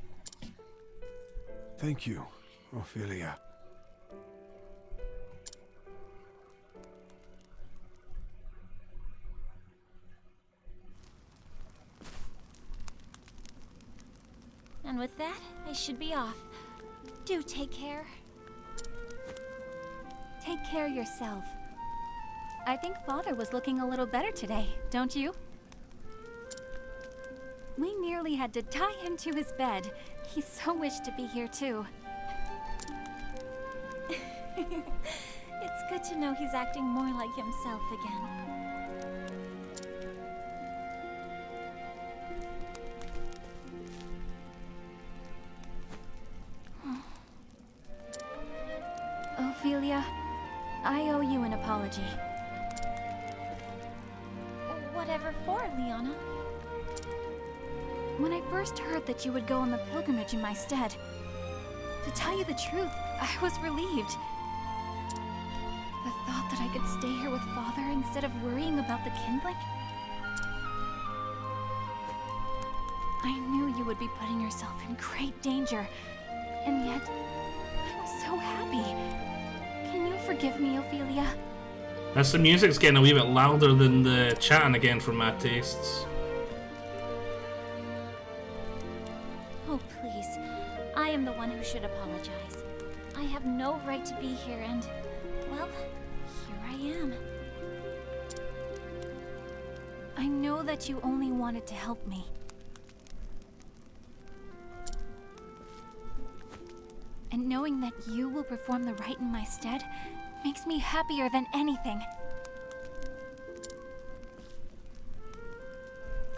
Thank you, Ophelia. And with that, I should be off. Do take care. Take care yourself. I think Father was looking a little better today, don't you? We nearly had to tie him to his bed. He so wished to be here too. It's good to know he's acting more like himself again. Ophelia, I owe you an apology. Whatever for, Liana? When I first heard that you would go on the pilgrimage in my stead, to tell you the truth, I was relieved. The thought that I could stay here with Father instead of worrying about the kindling? I knew you would be putting yourself in great danger, and yet I was so happy. Can you forgive me, Ophelia? As the music's getting a wee bit louder than the chatting again for my tastes. Oh, please. I am the one who should apologize. I have no right to be here and, well, here I am. I know that you only wanted to help me. And knowing that you will perform the rite in my stead makes me happier than anything.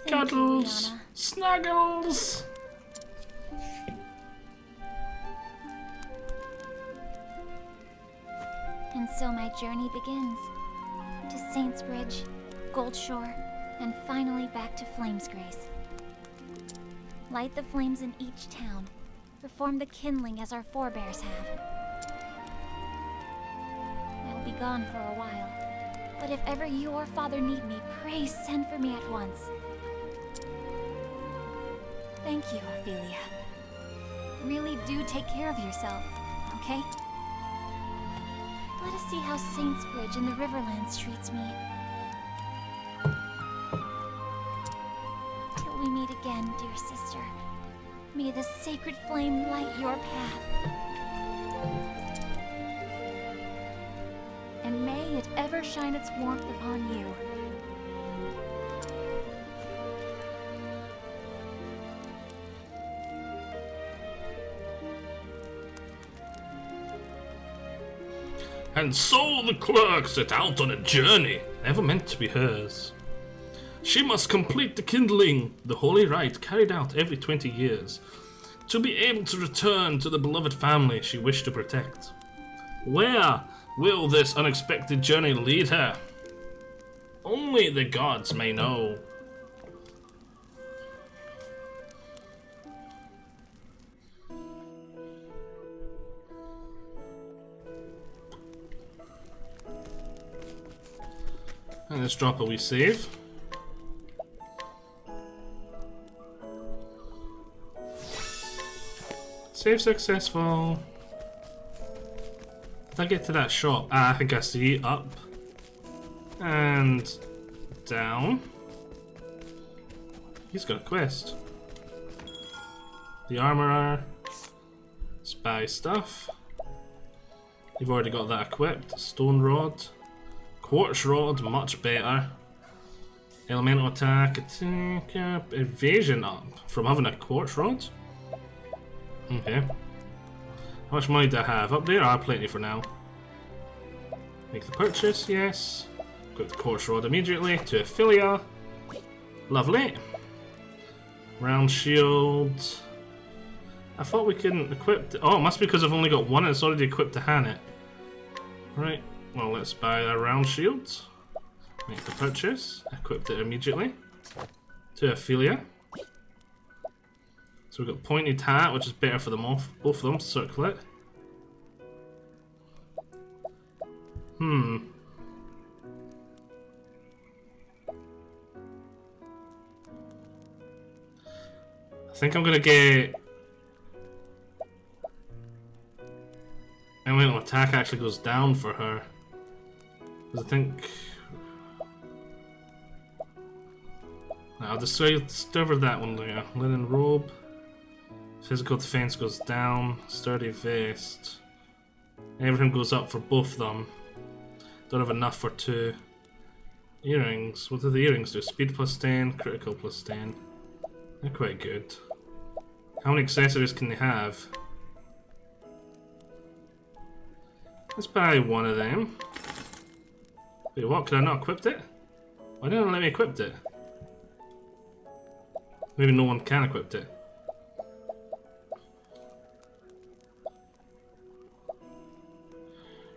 Thank you, Cuddles, Liana. snuggles. And so my journey begins. To Saints Bridge, Goldshore, and finally back to Flamesgrace. Light the flames in each town. Perform the kindling as our forebears have. I will be gone for a while, but if ever you or Father need me, pray send for me at once. Thank you, Ophelia. Really do take care of yourself, okay? Let us see how Saints Bridge in the Riverlands treats me. Till we meet again, dear sister. May the sacred flame light your path. And may it ever shine its warmth upon you. And so the clerk set out on a journey, never meant to be hers. She must complete the kindling, the holy rite carried out every 20 years, to be able to return to the beloved family she wished to protect. Where will this unexpected journey lead her? Only the gods may know. And let's drop a wee save. Save successful. Did I get to that shop? Ah, I think I see. Up. And down. He's got a quest. The armorer. Spy stuff. You've already got that equipped. Stone rod. Quartz rod, much better. Elemental attack, evasion up from having a quartz rod. Okay. How much money do I have? Up there? I have plenty for now. Make the purchase, yes. Got the quartz rod immediately to Ophelia. Lovely. Round shield. I thought we couldn't equip. Oh, it must be because I've only got one and it's already equipped to hand it. Right. Well, let's buy a round shield. Make the purchase. Equipped it immediately. To Ophelia. So we've got pointed hat, which is better for them both of them. Circlet. I think I'm gonna get... Elemental attack actually goes down for her. I think I'll discover that one later. Linen robe. Physical defense goes down. Sturdy vest. Everything goes up for both of them. Don't have enough for 2. Earrings. What do the earrings do? Speed plus 10, critical plus 10. They're quite good. How many accessories can they have? Let's buy one of them. Wait, what? Could I not equip it? Why didn't it let me equip it? Maybe no one can equip it.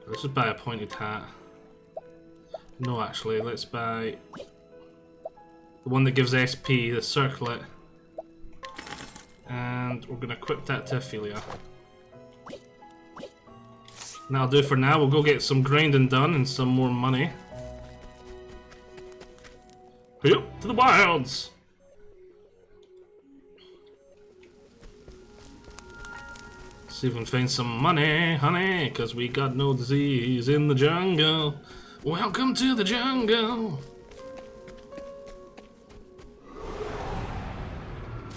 Let's just buy a pointed hat. No, actually, let's buy the one that gives SP, the circlet. And we're going to equip that to Ophelia. And that'll do for now. We'll go get some grinding done and some more money. Yep, to the wilds! See if we can find some money, honey, because we got no disease in the jungle. Welcome to the jungle!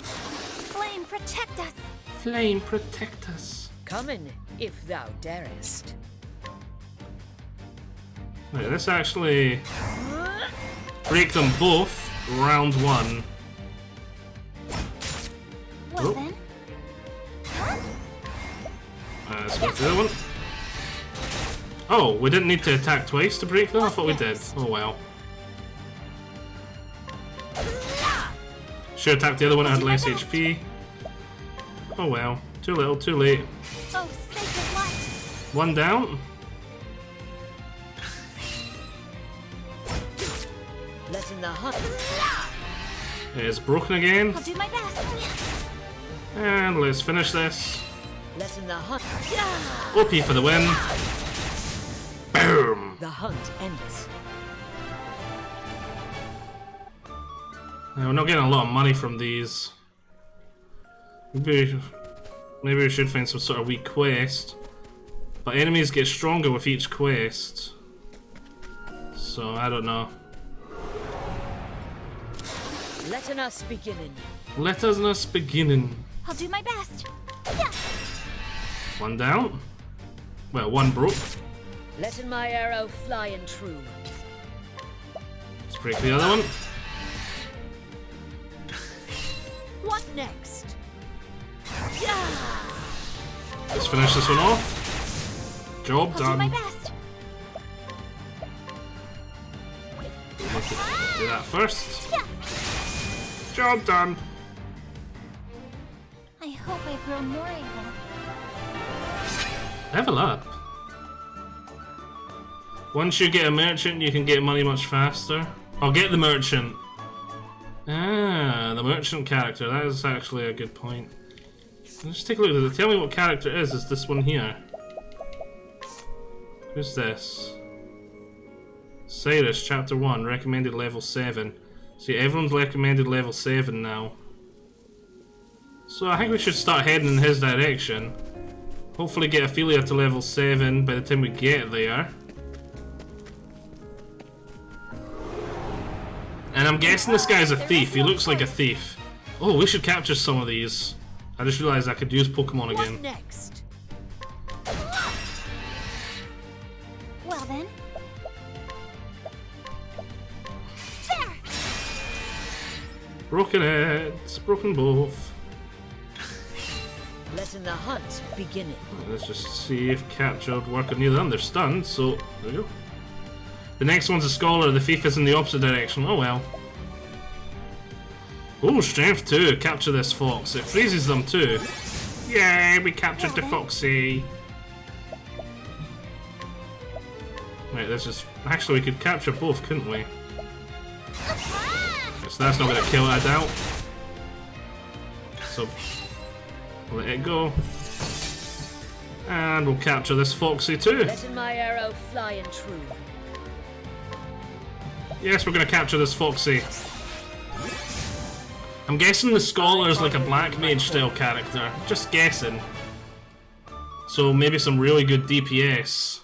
Flame, protect us! Flame, protect us. Come in, if thou darest. Wait, let's actually break them both. Round 1. Well Oh. then. Let's go to the other one. Oh, we didn't need to attack twice to break them? I thought we did. Oh well. Should attack the other one, it had less HP. Oh well. Too little, too late. Oh, sacred light! One down. Letting the hunt. It is broken again. I'll do my best. And let's finish this. Letting the hunt. OP for the win. Boom! The hunt ends. Now, we're not getting a lot of money from these. Maybe we should find some sort of weak quest. But enemies get stronger with each quest. So, I don't know. Letting us beginning. Let us beginning. I'll do my best. Yeah. One down. Well, one broke. Letting my arrow flying true. Let's break the other one. What next? Let's finish this one off. Job I'll do my done. best. Do that first. Yeah. Job done. I hope I've grown more able. Level up. Once you get a merchant, you can get money much faster. I'll get the merchant. Ah, the merchant character. That is actually a good point. Let's take a look at it. Tell me what character it is this one here. Who's this? Cyrus, chapter 1, recommended level 7. See, everyone's recommended level 7 now. So I think we should start heading in his direction. Hopefully get Ophelia to level 7 by the time we get there. And I'm guessing this guy's a thief. He looks like a thief. Oh, we should capture some of these. I just realized I could use Pokemon again. What next? Well then. There! Broken heads, broken both. Letting the hunt beginning. Let's just see if captured work on neither of them. They're stunned, so there we go. The next one's a scholar. The thief is in the opposite direction. Oh well. Oh, strength 2. Capture this fox. It freezes them too. Yay, we captured the foxy. Right, let's just... Actually, we could capture both, couldn't we? So that's not going to kill it, I doubt. So, let it go. And we'll capture this foxy too. Letting my arrow flying true. Yes, we're going to capture this foxy. I'm guessing the scholar is like a black mage style character. Just guessing. So maybe some really good DPS.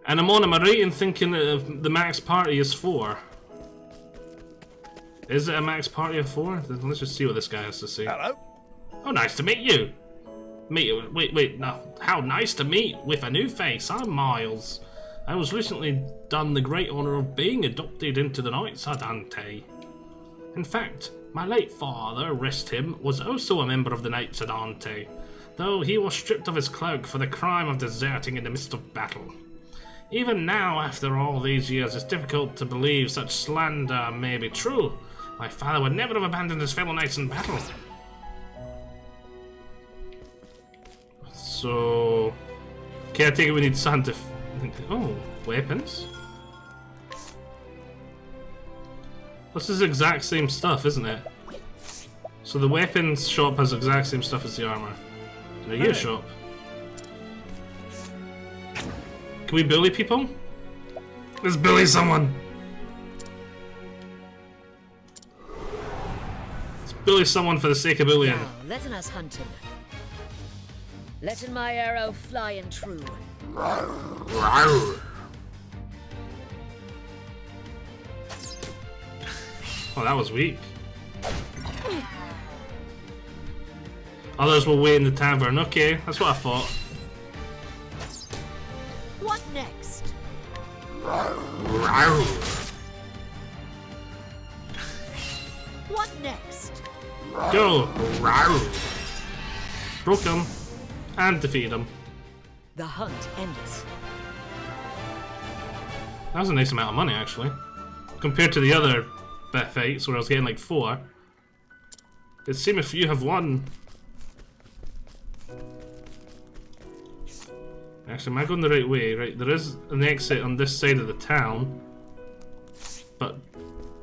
And am I right in thinking that the max party is 4? Is it a max party of 4? Let's just see what this guy has to say. Hello. Oh, nice to meet you. Wait, no. How nice to meet with a new face. I'm Miles. I was recently done the great honor of being adopted into the Knights Adante. In fact, my late father, rest him, was also a member of the Knights Adante, though he was stripped of his cloak for the crime of deserting in the midst of battle. Even now, after all these years, it's difficult to believe such slander may be true. My father would never have abandoned his fellow knights in battle. So... Okay, I take it we need sun to... Oh, weapons? This is the exact same stuff, isn't it? So the weapons shop has the exact same stuff as the armor. The gear shop. Can we bully people? Let's bully someone! Let's bully someone for the sake of bullying. Now, letting us hunting. Letting my arrow flying true. Oh, that was weak. Others will wait in the tavern. Okay, that's what I thought. What next? What next? Go! Broke him and defeated him. The hunt endeth. That was a nice amount of money, actually. Compared to the other fights where I was getting like 4. It seems if you have won. Actually, am I going the right way? Right, there is an exit on this side of the town. But,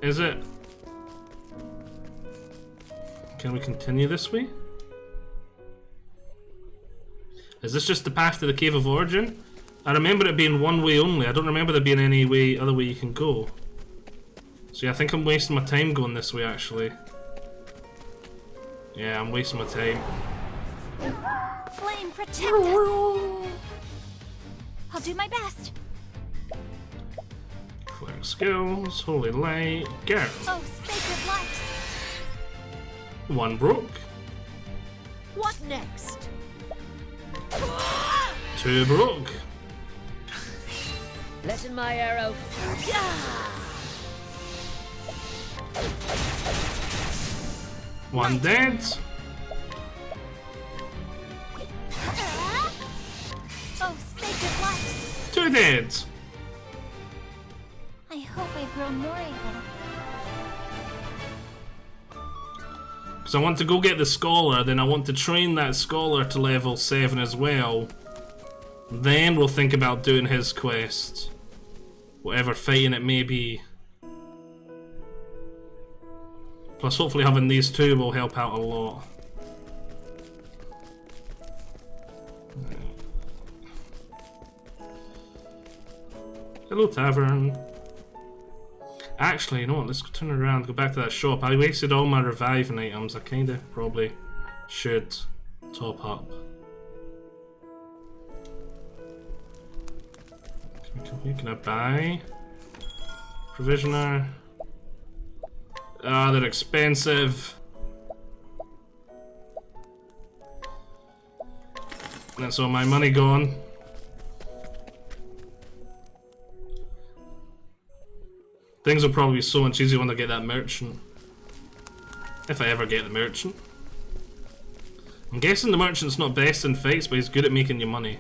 is it? Can we continue this way? Is this just the path to the Cave of Origin? I remember it being one way only. I don't remember there being any other way you can go. So yeah, I think I'm wasting my time going this way, actually. Yeah, I'm wasting my time. Flame, protect us! I'll do my best. Flare skills, holy light, go. Oh, sacred light! 1 broke. What next? 2 broke. Letting my arrow. One dead. Oh, sacred light! 2 dead. I hope I've grown more able. Because I want to go get the Scholar, then I want to train that Scholar to level 7 as well. Then we'll think about doing his quest. Whatever fighting it may be. Plus hopefully having these 2 will help out a lot. Hello, Tavern. Actually, you know what? Let's turn around, go back to that shop. I wasted all my reviving items. I kinda probably should top up. Can I buy? Provisioner. Ah, they're expensive. That's all my money gone. Things will probably be so much easier when I get that merchant. If I ever get the merchant. I'm guessing the merchant's not best in fights, but he's good at making you money.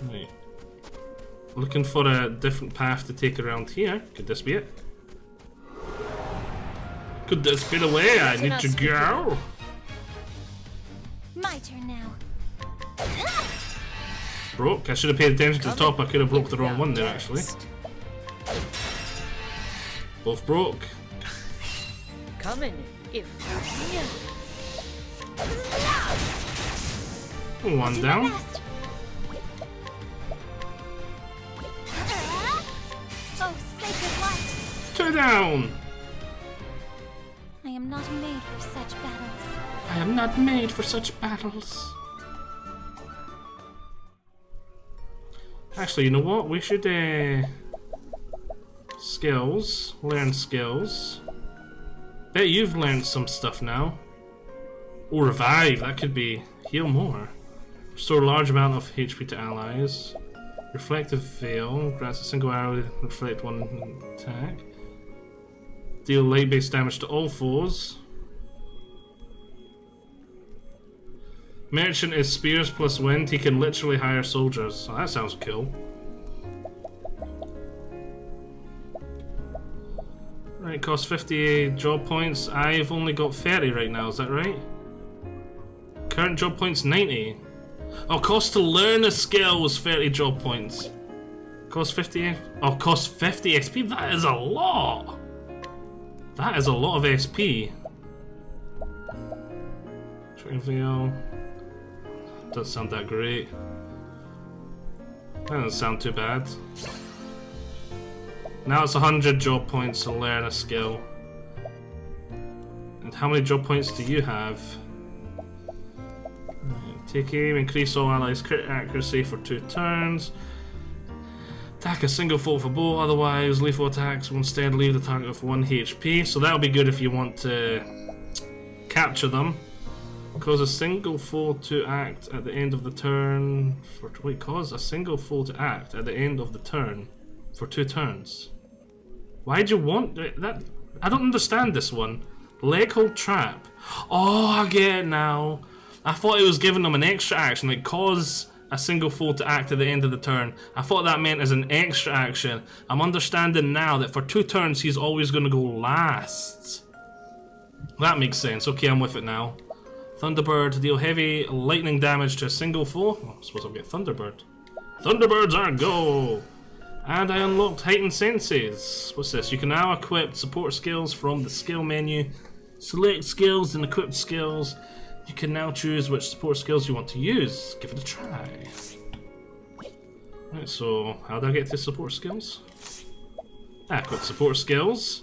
Right. Looking for a different path to take around here. Could this be it? Could this be the way I need to go? My turn now. Broke. I should have paid attention to the top. I could have broke the wrong one there, actually. Both broke. Coming if. One down. Oh, sacred light! 2 down. I am not made for such battles. I am not made for such battles. Actually, you know what? We should skills. Learn skills. Bet you've learned some stuff now. Or revive. That could be heal more. Restore a large amount of HP to allies. Reflective Veil grants a single arrow reflect 1 attack. Deal light based damage to all foes. Merchant is spears plus wind. He can literally hire soldiers. Oh, that sounds cool. Right, costs 50 job points. I've only got 30 right now, is that right? Current job points 90. Oh, cost to learn a skill was 30 job points. Cost 50. Oh, cost 50 XP. That is a lot. That is a lot of SP. Veil. Doesn't sound that great. That doesn't sound too bad. Now it's 100 job points to learn a skill. And how many job points do you have? Take aim, increase all allies' crit accuracy for 2 turns. Attack a single foe for bow, otherwise lethal attacks will instead leave the target with 1 HP. So that'll be good if you want to capture them. Cause a single foe to act at the end of the turn. Wait, cause a single foe to act at the end of the turn. for 2 turns. Why'd you want that? I don't understand this one. Leg hold trap. Oh, I get it now. I thought it was giving them an extra action, like cause a single foe to act at the end of the turn. I thought that meant as an extra action. I'm understanding now that for 2 turns he's always going to go last. That makes sense. Okay, I'm with it now. Thunderbird, deal heavy lightning damage to a single foe. Oh, I suppose I'll get Thunderbird. Thunderbirds are go! And I unlocked heightened senses. What's this? You can now equip support skills from the skill menu. Select skills and equip skills. You can now choose which support skills you want to use. Give it a try. Right, so how do I get to support skills? Equip support skills.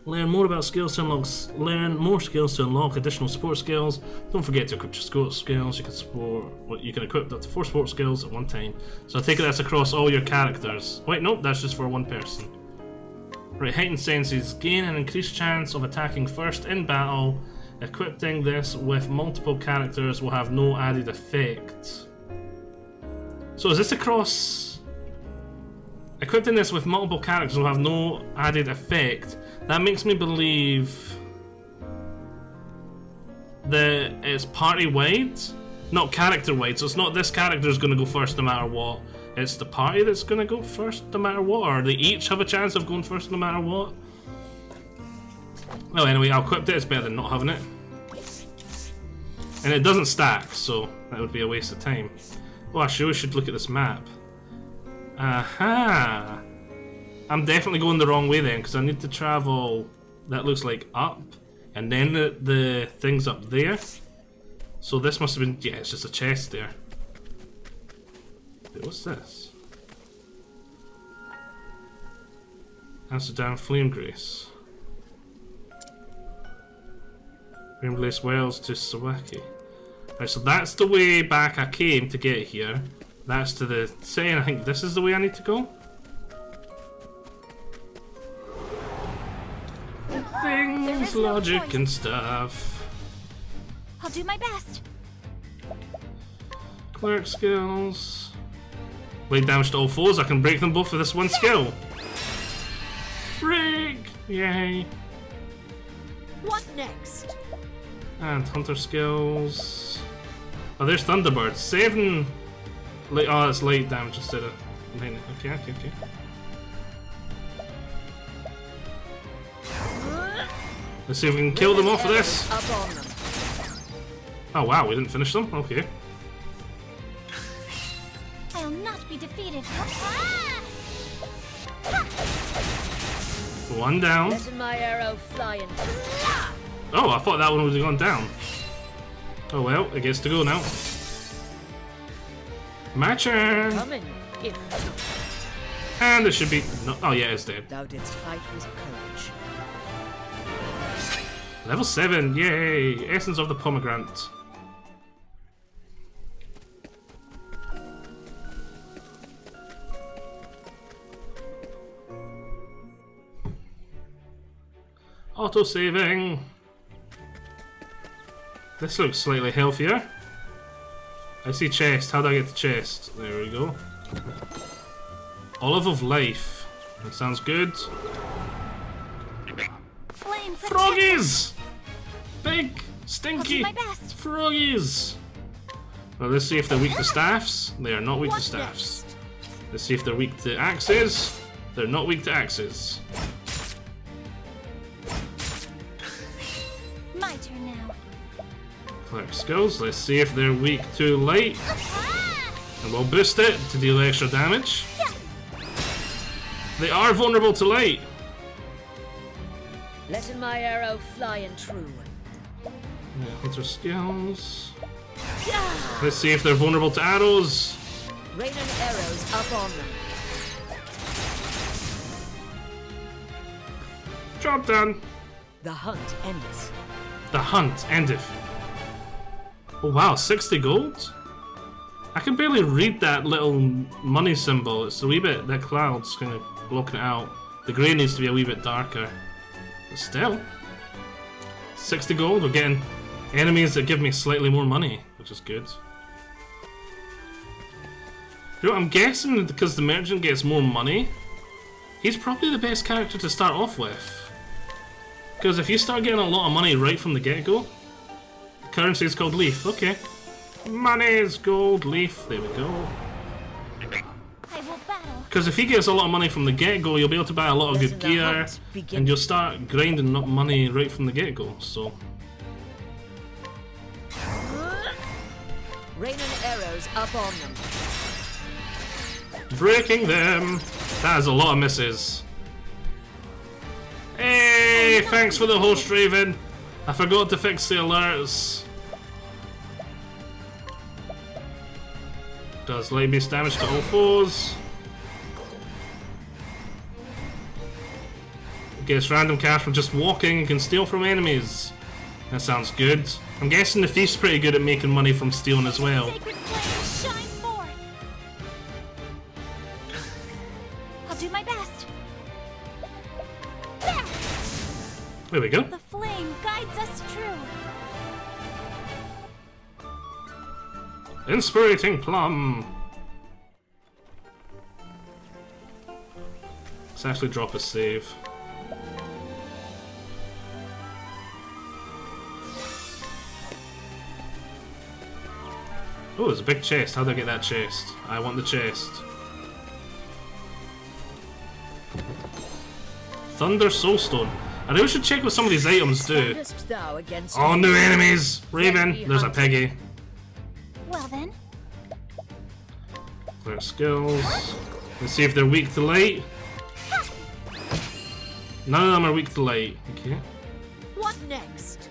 Learn more about skills to unlock. Learn more skills to unlock additional support skills. Don't forget to equip your support skills. You can equip up to 4 support skills at one time. So I take it that's across all your characters. Wait, nope, that's just for one person. Right, heightened senses. Gain an increased chance of attacking first in battle. Equipping this with multiple characters will have no added effect. So is this across? Equipping this with multiple characters will have no added effect. That makes me believe that it's party-wide, not character-wide. So it's not this character is going to go first no matter what. It's the party that's going to go first no matter what, or they each have a chance of going first no matter what. Well, anyway, I'll equip it. It's better than not having it. And it doesn't stack, so that would be a waste of time. Oh, actually, we should look at this map. Aha! I'm definitely going the wrong way then, because I need to travel, that looks like up, and then the thing's up there. So this must have been, yeah, it's just a chest there. Wait, what's this? Amsterdam Flame Grace. Rainblaze Wells to Sawaki. Right, so that's the way back I came to get here. That's to the saying, I think this is the way I need to go. Things, logic and stuff. I'll do my best. Cleric skills. Blade damage to all foes. I can break them both with this one skill. Break! Yay. What next? And hunter skills. Oh, there's Thunderbird. 7. Oh, it's light damage instead of 9. Okay. Let's see if we can kill them off of this. Oh wow, we didn't finish them? Okay. I'll not be defeated. One down. Letting my arrow flying. Oh, I thought that one would have gone down. Oh well, it gets to go now. My turn. Coming. And it should be. No, oh yeah, it's dead. Thou didst fight with courage. Level 7, yay! Essence of the Pomegranate. Auto-saving. This looks slightly healthier. I see chest. How do I get the chest? There we go. Olive of Life. That sounds good. Froggies! Big, stinky froggies! Well, let's see if they're weak to staffs. They are not weak to staffs. Let's see if they're weak to axes. They're not weak to axes. My turn now. Cleric skills. Let's see if they're weak to light. And we'll boost it to deal extra damage. They are vulnerable to light. Letting my arrow flying true. Yeah, hunter skills. Let's see if they're vulnerable to arrows. Raining arrows up on them. Job done. The hunt endeth. The hunt endeth. Oh wow, 60 gold? I can barely read that little money symbol. It's a wee bit, that cloud's kind of blocking it out. The grey needs to be a wee bit darker. But still, 60 gold, we're getting enemies that give me slightly more money, which is good. You know, I'm guessing because the merchant gets more money, he's probably the best character to start off with. Because if you start getting a lot of money right from the get-go, currency is called Leaf. Okay. Money is gold leaf. There we go. I will battle. Because if he gets a lot of money from the get-go, you'll be able to buy a lot of good gear, and you'll start grinding up money right from the get-go. So, Raining arrows up on them. breaking them. That is a lot of misses. Hey, thanks for the host, Raven. I forgot to fix the alerts. Does light base damage to all foes. Gets random cash from just walking and can steal from enemies. That sounds good. I'm guessing the thief's pretty good at making money from stealing as well. Sacred flame, shine forth. I'll do my best. There! There we go. The flame guides us true. Inspiriting plum. Let's actually drop a save. Oh, there's a big chest. How do I get that chest? I want the chest. Thunder Soulstone. I think we should check what some of these items do. Standest thou against Oh, me? new enemies! Raven, there's a Peggy. Well then, Clear skills. Let's see if they're weak to light. None of them are weak to light. Okay. What next?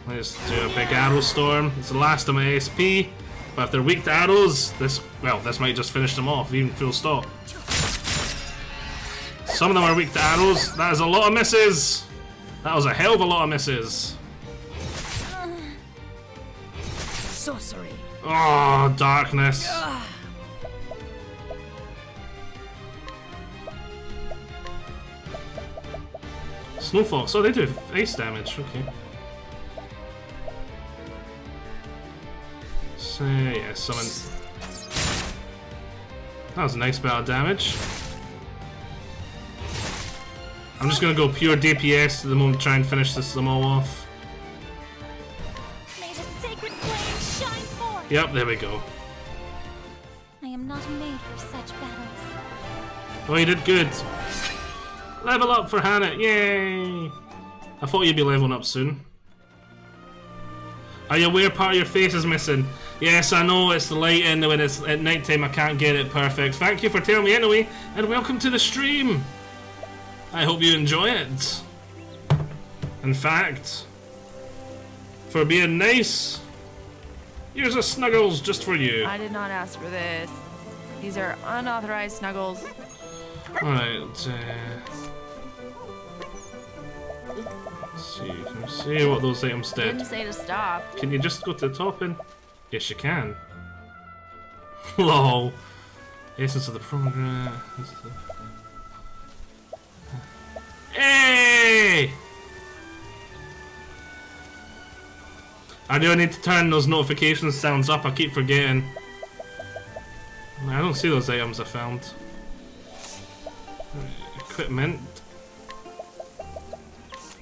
Let's do a big arrow storm. It's the last of my SP. But if they're weak to arrows, this might just finish them off, even full stop. Some of them are weak to arrows. That is a lot of misses. That was a hell of a lot of misses. Sorcery. Oh, darkness. Snowfox. Oh, they do ice damage. Okay. So, yeah, summon. That was a nice bit of damage. I'm just gonna go pure DPS at the moment to try and finish them all off. may the sacred flame shine forth. Yep, there we go. I am not made for such battles. Oh, you did good. Level up for Hannah, yay! I thought you'd be leveling up soon. Are you aware part of your face is missing? Yes, I know it's the light and when it's at night time I can't get it perfect. Thank you for telling me anyway, and welcome to the stream. I hope you enjoy it. In fact, for being nice, here's a Snuggles just for you. I did not ask for this. These are unauthorized snuggles. Alright, can we see what those items I didn't did? say to stop. Can you just go to the top and... Yes, you can. Lol. Essence of the program. Hey! I do need to turn those notification sounds up. I keep forgetting. I don't see those items I found. Equipment.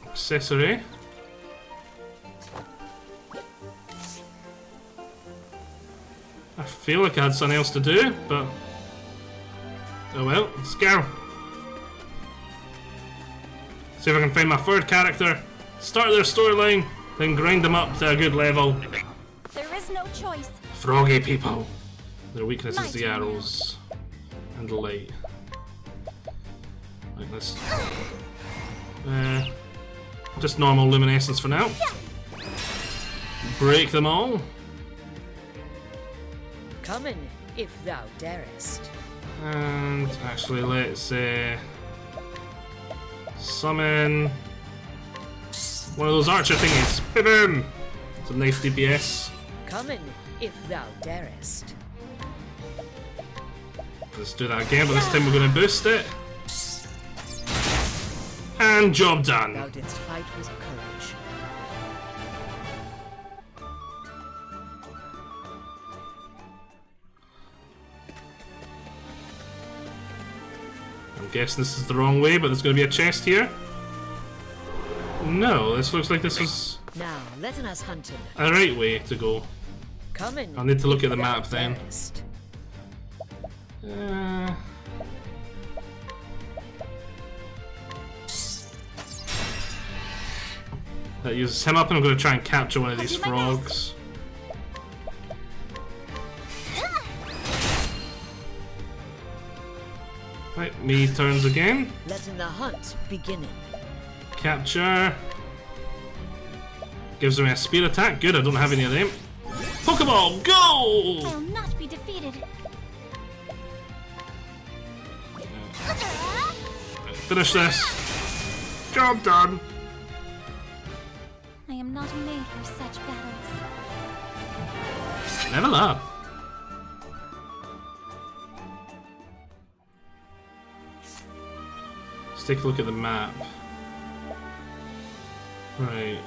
Accessory. I feel like I had something else to do, but... Oh well, let's go. See if I can find my third character, start their storyline, then grind them up to a good level. There is no choice. Froggy people. Their weakness is My the turn. arrows. And the light. Like this. Just normal luminescence for now. Break them all. Coming, if thou darest. And actually let's summon one of those archer thingies. Boom! It's a nice DPS. Coming, if thou darest. Let's do that again, but this time we're going to boost it. And job Thou done. didst fight with courage. guessing this is the wrong way, but there's going to be a chest here. No, this looks like this was Now, letting us hunt him. a right way to go. Come in. I'll need to look at the without map then. thirst. That uses him up, and I'm going to try and capture one of these I'll do my frogs. Right, me turns again. Letting the hunt begin. Capture. Gives me a spear attack. Good, I don't have any of them. Pokeball, go! I'll not be defeated. Finish this. Job done. I am not made for such battles. Level up. Let's take a look at the map. Right.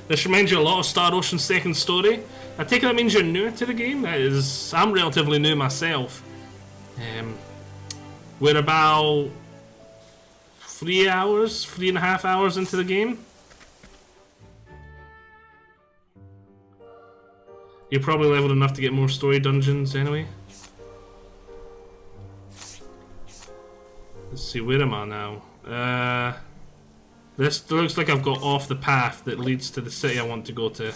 This reminds you a lot of Star Ocean's second story. I take it that means you're new to the game. I'm relatively new myself. We're about 3.5 hours into the game. You're probably leveled enough to get more story dungeons anyway. Let's see, where am I now? This looks like I've got off the path that leads to the city I want to go to.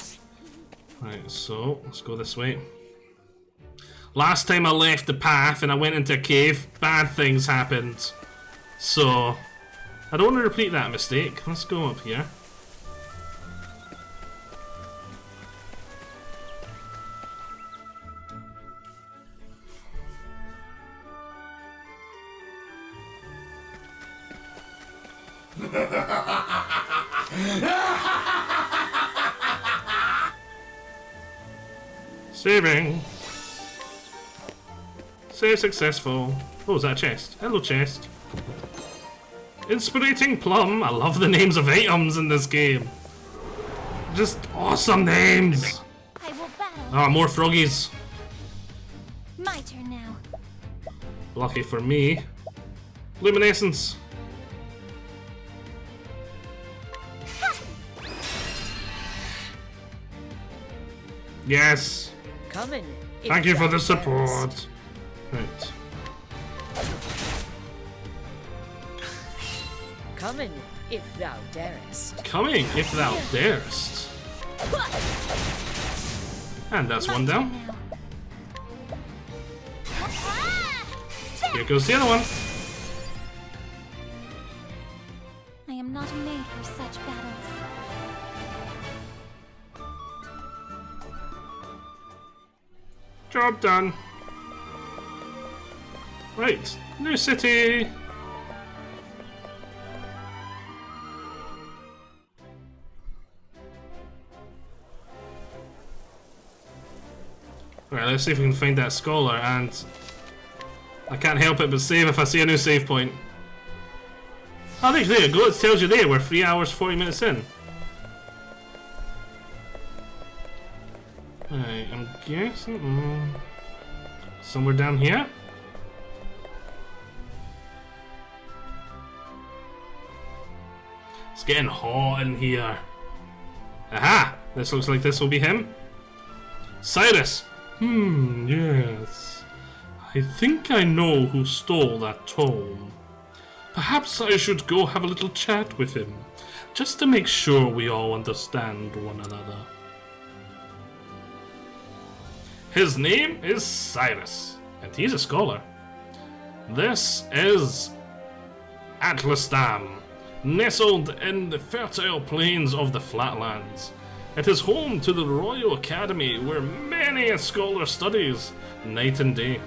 Right, so let's go this way. Last time I left the path and I went into a cave, bad things happened. So, I don't want to repeat that mistake. Let's go up here. Saving. Save successful. Oh, is that a chest? Hello, chest. Inspirating Plum. I love the names of items in this game. Just awesome names. I will battle. Ah, more froggies. My turn now. Lucky for me. Luminescence. Yes. Come in. if Thank you for thou the darest. support. Right. Come in if thou darest. Coming if thou darest. And that's one down. Here goes the other one. I am not made for such battles. Job done. Right, new city. Right, let's see if we can find that scholar, and I can't help it but save if I see a new save point. Oh, there you go, it tells you there, we're 3 hours 40 minutes in. Right, I'm guessing somewhere down here. It's getting hot in here. Aha! This looks like this will be him. Cyrus! Yes. I think I know who stole that tome. Perhaps I should go have a little chat with him, just to make sure we all understand one another. His name is Cyrus, and he's a scholar. This is Atlastam, nestled in the fertile plains of the Flatlands. It is home to the Royal Academy, where many a scholar studies night and day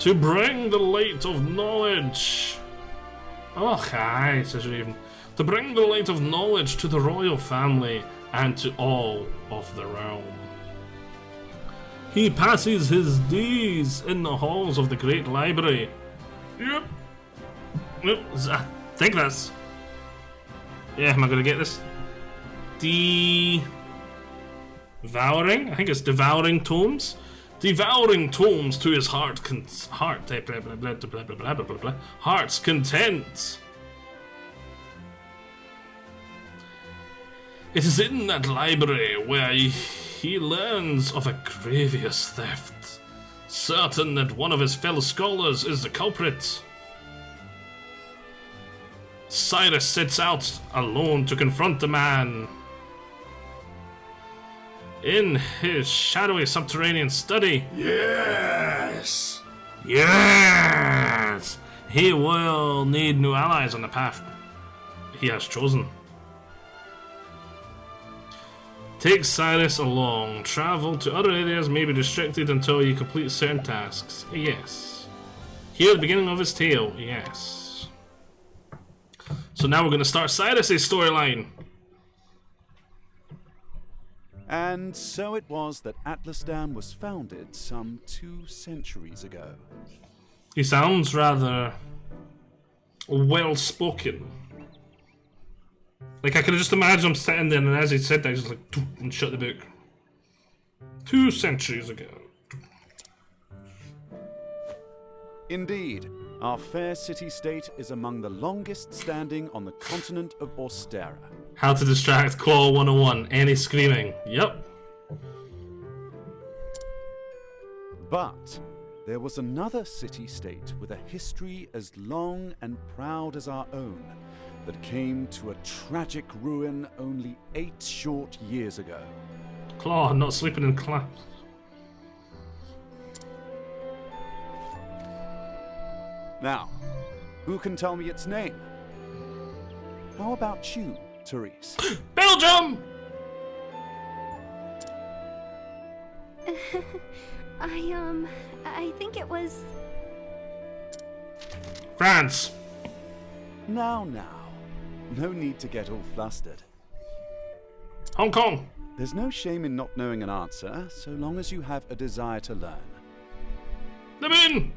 to bring the light of knowledge. Oh, hi, says Raven. To bring the light of knowledge to the royal family and to all of the realm. He passes his days in the halls of the Great Library. Yep. Nope. I think that's. Yeah, am I gonna get this? Devouring? I think it's devouring tomes. devouring tomes to his heart's content. It is in that library where he learns of a grievous theft, certain that one of his fellow scholars is the culprit. Cyrus sets out alone to confront the man. In his shadowy subterranean study. Yes! Yes! He will need new allies on the path he has chosen. Take Cyrus along. Travel to other areas may be restricted until you complete certain tasks. Yes. Here, the beginning of his tale. Yes. So now we're going to start Cyrus's storyline. And so it was that Atlasdan was founded some 2 centuries ago. He sounds rather well-spoken. Like, I could just imagine him sitting there, and as he said that, he just like, and shut the book. 2 centuries ago. Indeed, our fair city-state is among the longest standing on the continent of Austera. How to distract Claw 101. Any screaming. Yep. But there was another city-state with a history as long and proud as our own that came to a tragic ruin only 8 short years ago. Claw, not sleeping in class. Now, who can tell me its name? How about you, Therese? Belgium! I think it was... France. Now. No need to get all flustered. Hong Kong. There's no shame in not knowing an answer, so long as you have a desire to learn. The moon.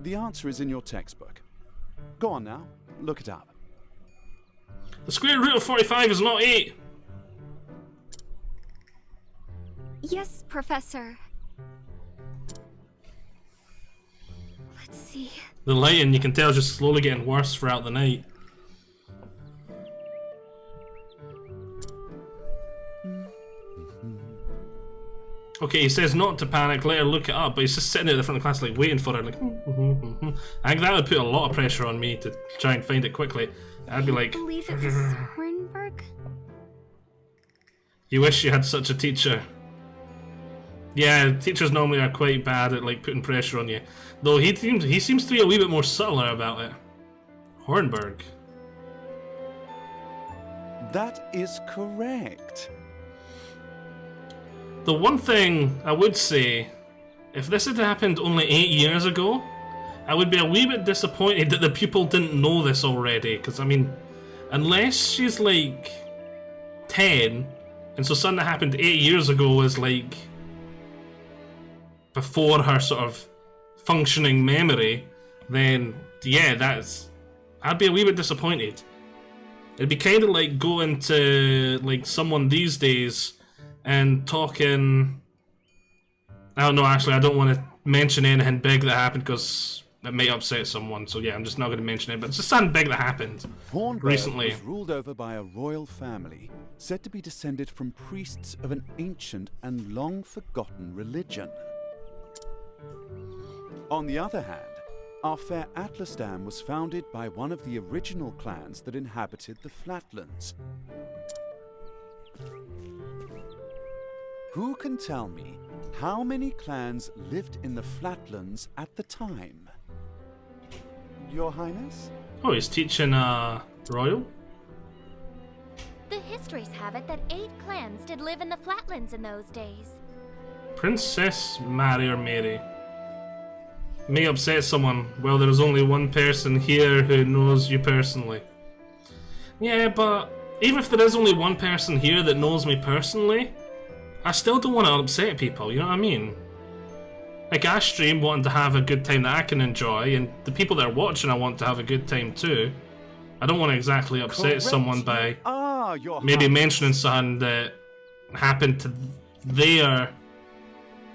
The answer is in your textbook. Go on now, look it up. The square root of 45 is not 8. Yes, Professor. Let's see. The lighting, you can tell, is just slowly getting worse throughout the night. Okay, he says not to panic, let her look it up, but he's just sitting there at the front of the class, like, waiting for her, like, I think that would put a lot of pressure on me to try and find it quickly. I'd be like, I believe it was Hornberg? You wish you had such a teacher. Yeah, teachers normally are quite bad at, like, putting pressure on you. Though he seems to be a wee bit more subtler about it. Hornberg. That is correct. The one thing I would say, if this had happened only 8 years ago, I would be a wee bit disappointed that the pupil didn't know this already. Because, I mean, unless she's like 10, and so something that happened 8 years ago was like before her sort of functioning memory, then yeah, I'd be a wee bit disappointed. It'd be kind of like going to like someone these days and talking. I don't know, actually, I don't want to mention anything big that happened because it may upset someone, so yeah, I'm just not going to mention it, but it's just something big that happened Hornberg recently. was ruled over by a royal family, said to be descended from priests of an ancient and long-forgotten religion. On the other hand, our fair Atlasdan was founded by one of the original clans that inhabited the Flatlands. Who can tell me how many clans lived in the Flatlands at the time? Your Highness? Oh, he's teaching Royal? The histories have it that 8 clans did live in the Flatlands in those days. Princess Mary or Mary. May upset someone. Well, there's only one person here who knows you personally. Yeah, but even if there is only one person here that knows me personally, I still don't want to upset people, you know what I mean? Like, I stream wanting to have a good time that I can enjoy, and the people that are watching I want to have a good time too. I don't want to exactly upset Correct. someone by Your maybe Highness. mentioning something that happened to their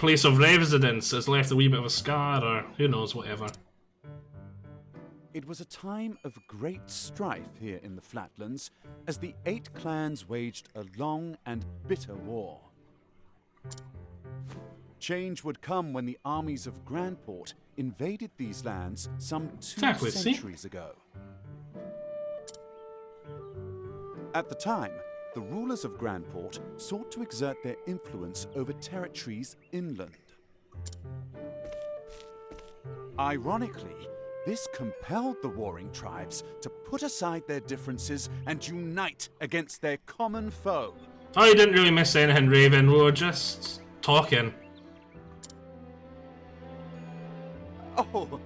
place of residence has left a wee bit of a scar, or who knows, whatever. It was a time of great strife here in the Flatlands as the 8 clans waged a long and bitter war. Change would come when the armies of Grandport invaded these lands some 2 centuries ago. At the time, the rulers of Grandport sought to exert their influence over territories inland. Ironically, this compelled the warring tribes to put aside their differences and unite against their common foe. Oh, you didn't really miss anything, Raven. We were just talking. Oh,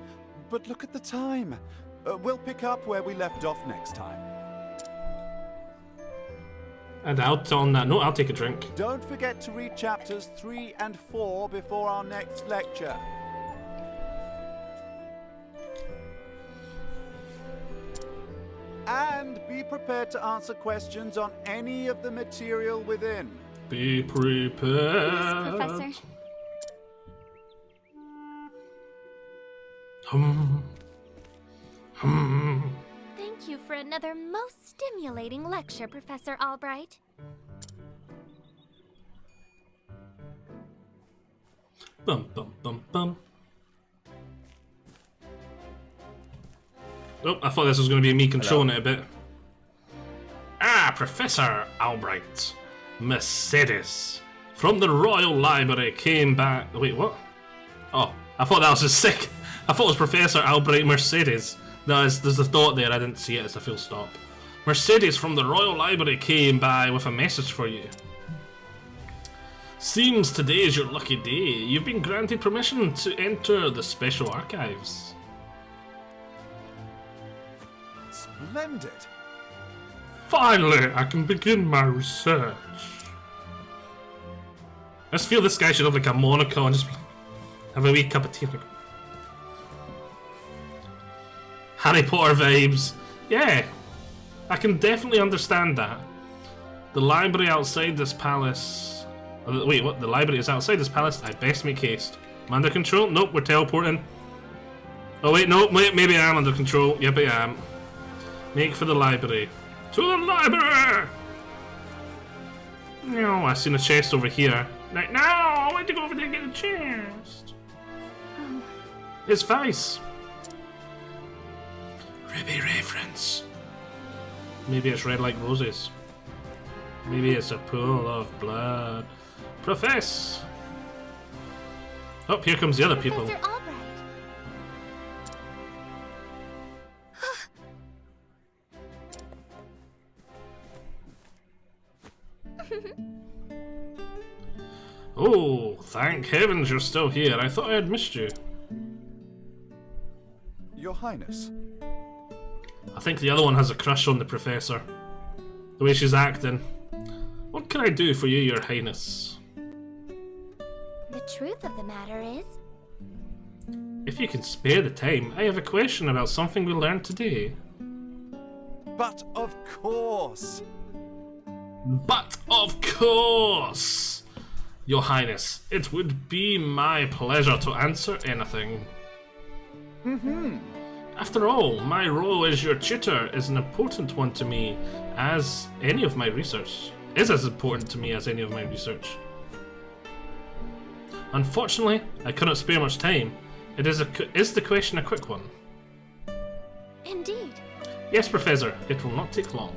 but look at the time. We'll pick up where we left off next time. And on that note, I'll take a drink. Don't forget to read chapters 3 and 4 before our next lecture. And be prepared to answer questions on any of the material within. Be prepared. Yes, Professor. Thank you for another most stimulating lecture, Professor Albright. Bum bum bum bum. Oh, I thought this was going to be me controlling it a bit. Ah, Professor Albright. Mercedes. From the Royal Library came back... Wait, what? Oh, I thought that was a sick... I thought it was Professor Albright Mercedes. No, there's a thought there, I didn't see it, it's a full stop. Mercedes from the Royal Library came by with a message for you. Seems today is your lucky day. You've been granted permission to enter the Special Archives. Splendid! Finally, I can begin my research. I just feel this guy should have like a monocle and just have a wee cup of tea. Harry Potter vibes. Yeah, I can definitely understand that. The library outside this palace... Wait, what? The library is outside this palace? I best make haste. Am I under control? Nope, we're teleporting. Oh wait, no, wait, maybe I am under control. Yep, I am. Make for the library. To the library! No, I seen a chest over here. Right now, I want to go over there and get a chest. Oh. It's Vice. Ruby reference. Maybe it's red like roses. Maybe it's a pool of blood. Profess! Oh, here comes the other people. Professor Albright. Oh, thank heavens you're still here. I thought I had missed you. Your Highness. I think the other one has a crush on the Professor. The way she's acting. What can I do for you, Your Highness? The truth of the matter is... If you can spare the time, I have a question about something we learned today. But of course! But of course! Your Highness, it would be my pleasure to answer anything. After all, my role as your tutor is an important one to me as any of my research. Is as important to me as any of my research. Unfortunately, I cannot spare much time. Is the question a quick one? Indeed. Yes, Professor, it will not take long.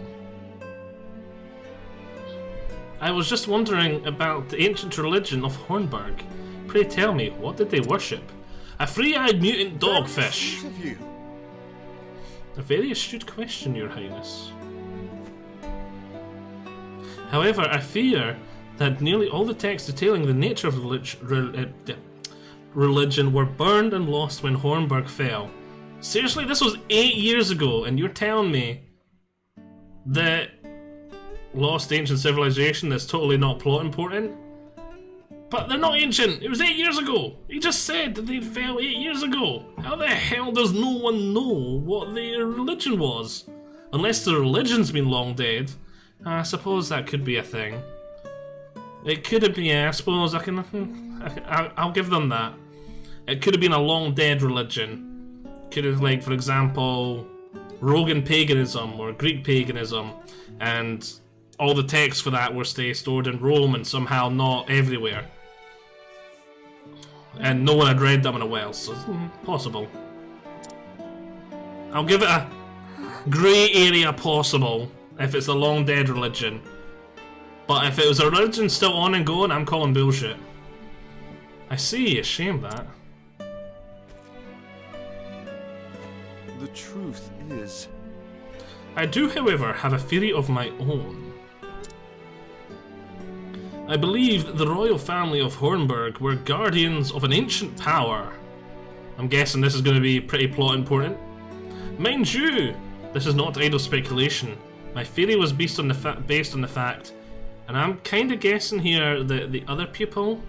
I was just wondering about the ancient religion of Hornburg. Pray tell me, what did they worship? A three-eyed mutant dogfish. Very sweet of you. A very astute question, Your Highness. However, I fear that nearly all the texts detailing the nature of religion were burned and lost when Hornburg fell. Seriously, this was 8 years ago, and you're telling me that lost ancient civilization is totally not plot important? But they're not ancient! It was 8 years ago! He just said that they fell 8 years ago! How the hell does no one know what their religion was? Unless the religion's been long dead. I suppose that could be a thing. It could have been, yeah, I suppose I'll give them that. It could have been a long dead religion. Could have, like, for example, Roman paganism or Greek paganism, and all the texts for that were stored in Rome and somehow not everywhere. And no one had read them in a while, so it's possible. I'll give it a grey area possible if it's a long dead religion. But if it was a religion still on and going, I'm calling bullshit. I see, a shame that. The truth is... I do, however, have a theory of my own. I believe the royal family of Hornburg were guardians of an ancient power. I'm guessing this is going to be pretty plot important. Mind you, this is not idle speculation. My theory was based on the fact, and I'm kind of guessing here that the other pupil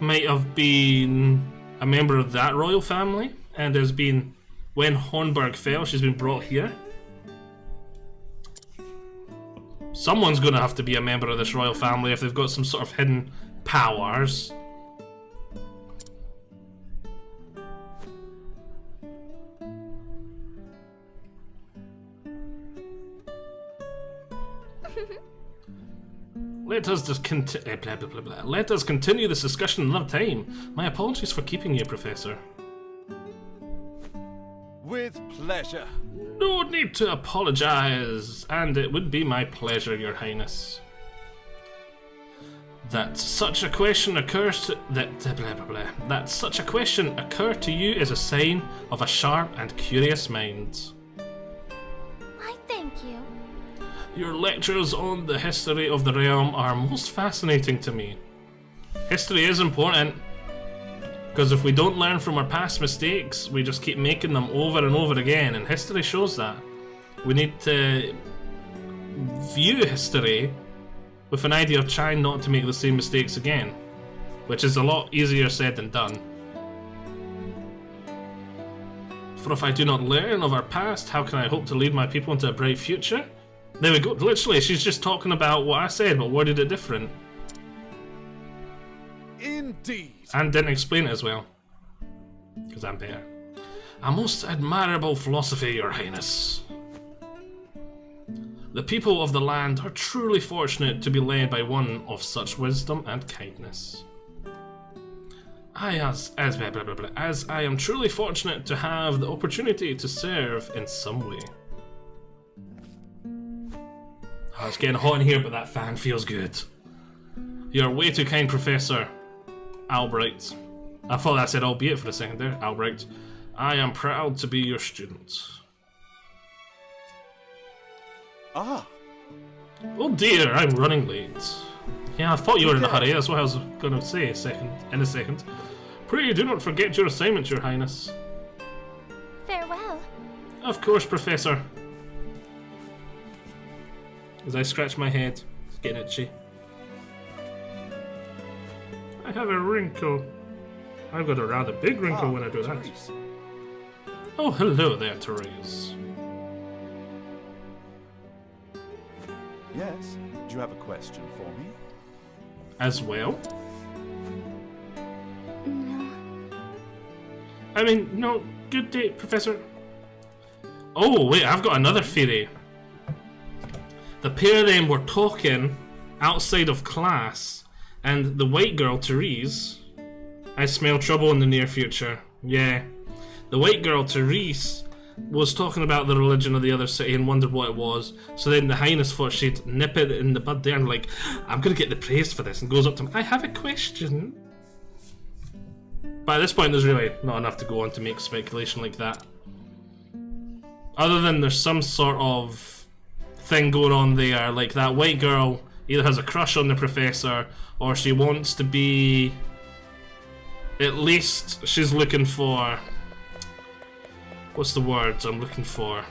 might have been a member of that royal family, and has been, when Hornburg fell, she's been brought here. Someone's going to have to be a member of this royal family if they've got some sort of hidden powers. Let us just Let us continue this discussion another time. My apologies for keeping you, Professor. With pleasure. No need to apologize, and it would be my pleasure, Your Highness. That such a question occurs to that such a question occur to you is a sign of a sharp and curious mind. Why, thank you. Your lectures on the history of the realm are most fascinating to me. History is important, because if we don't learn from our past mistakes, we just keep making them over and over again, and history shows that. We need to view history with an idea of trying not to make the same mistakes again, which is a lot easier said than done. For if I do not learn of our past, how can I hope to lead my people into a bright future? There we go. Literally, she's just talking about what I said, but worded it different. Indeed. And didn't explain it as well. Because I'm better. A most admirable philosophy, Your Highness. The people of the land are truly fortunate to be led by one of such wisdom and kindness. As I am truly fortunate to have the opportunity to serve in some way. Oh, it's getting hot in here, but that fan feels good. You're way too kind, Professor Albright. I thought that said albeit for a second there. Albright. I am proud to be your student. Ah. Oh dear, I'm running late. Yeah, I thought you were in a hurry. That's what I was going to say in a second. Pray do not forget your assignment, Your Highness. Farewell. Of course, Professor. As I scratch my head, it's getting itchy. I have a wrinkle. I've got a rather big wrinkle when I do that. Therese. Oh, hello there, Therese. Yes, do you have a question for me? As well? No. I mean, no, good day, Professor. Oh, wait, I've got another theory. The pair of them were talking outside of class, and the white girl, Therese, I smell trouble in the near future. Yeah. The white girl, Therese, was talking about the religion of the other city and wondered what it was. So then the Highness thought she'd nip it in the bud there and like, I'm gonna get the praise for this, and goes up to him, I have a question. But at this point there's really not enough to go on to make speculation like that. Other than there's some sort of thing going on there, like that white girl either has a crush on the professor or she wants to be, at least she's looking for, what's the words I'm looking for?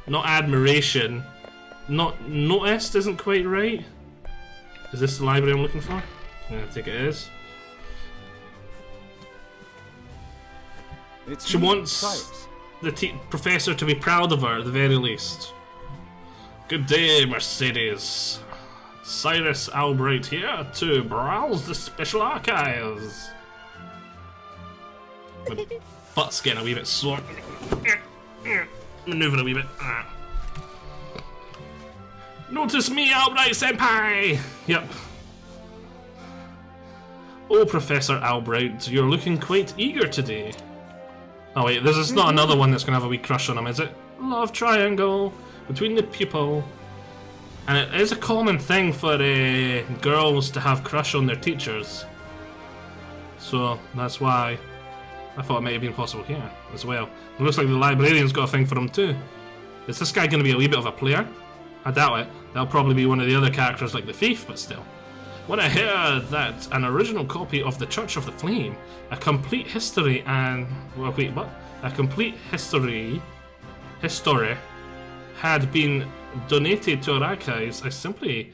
Not admiration, not noticed isn't quite right. Is this the library I'm looking for? Yeah, I think it is. She wants the professor to be proud of her at the very least. Good day, Mercedes. Cyrus Albright here to browse the special archives. My butt's getting a wee bit sore. Maneuver a wee bit. Notice me, Albright Senpai! Yep. Oh, Professor Albright, you're looking quite eager today. Oh wait, this is not another one that's gonna have a wee crush on him, is it? Love triangle between the pupil. And it is a common thing for girls to have crush on their teachers. So that's why I thought it might have been possible here as well. It looks like the librarian's got a thing for him too. Is this guy going to be a wee bit of a player? I doubt it. That'll probably be one of the other characters like the thief, but still. When I heard that an original copy of the Church of the Flame, a complete history and... well, wait, what? A complete history had been donated to our archives, I simply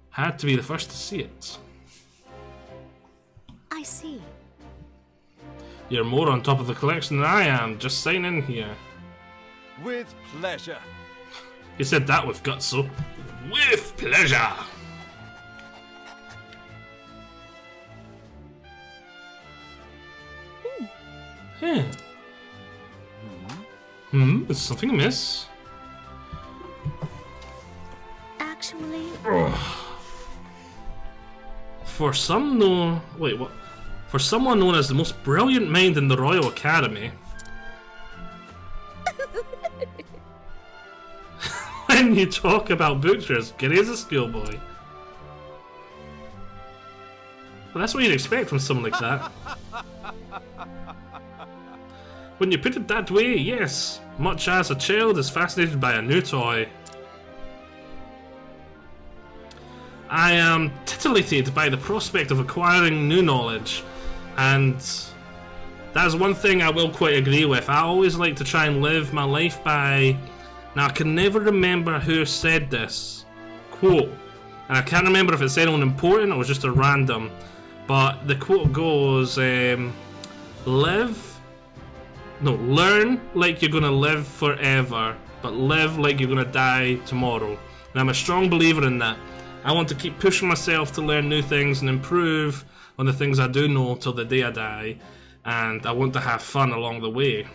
had to be the first to see it. I see. You're more on top of the collection than I am. Just sign in here. With pleasure. He said that with guts, so... with pleasure! Is something amiss? Actually... For some known... wait, what? For someone known as the most brilliant mind in the Royal Academy... when you talk about books, you're as giddy as a schoolboy. Well, that's what you'd expect from someone like that. When you put it that way, yes. Much as a child is fascinated by a new toy. I am titillated by the prospect of acquiring new knowledge, and that is one thing I will quite agree with. I always like to try and live my life by... now I can never remember who said this quote, and I can't remember if it's anyone important or just a random, but the quote goes, learn like you're gonna live forever, but live like you're gonna die tomorrow. And I'm a strong believer in that. I want to keep pushing myself to learn new things and improve on the things I do know till the day I die, and I want to have fun along the way.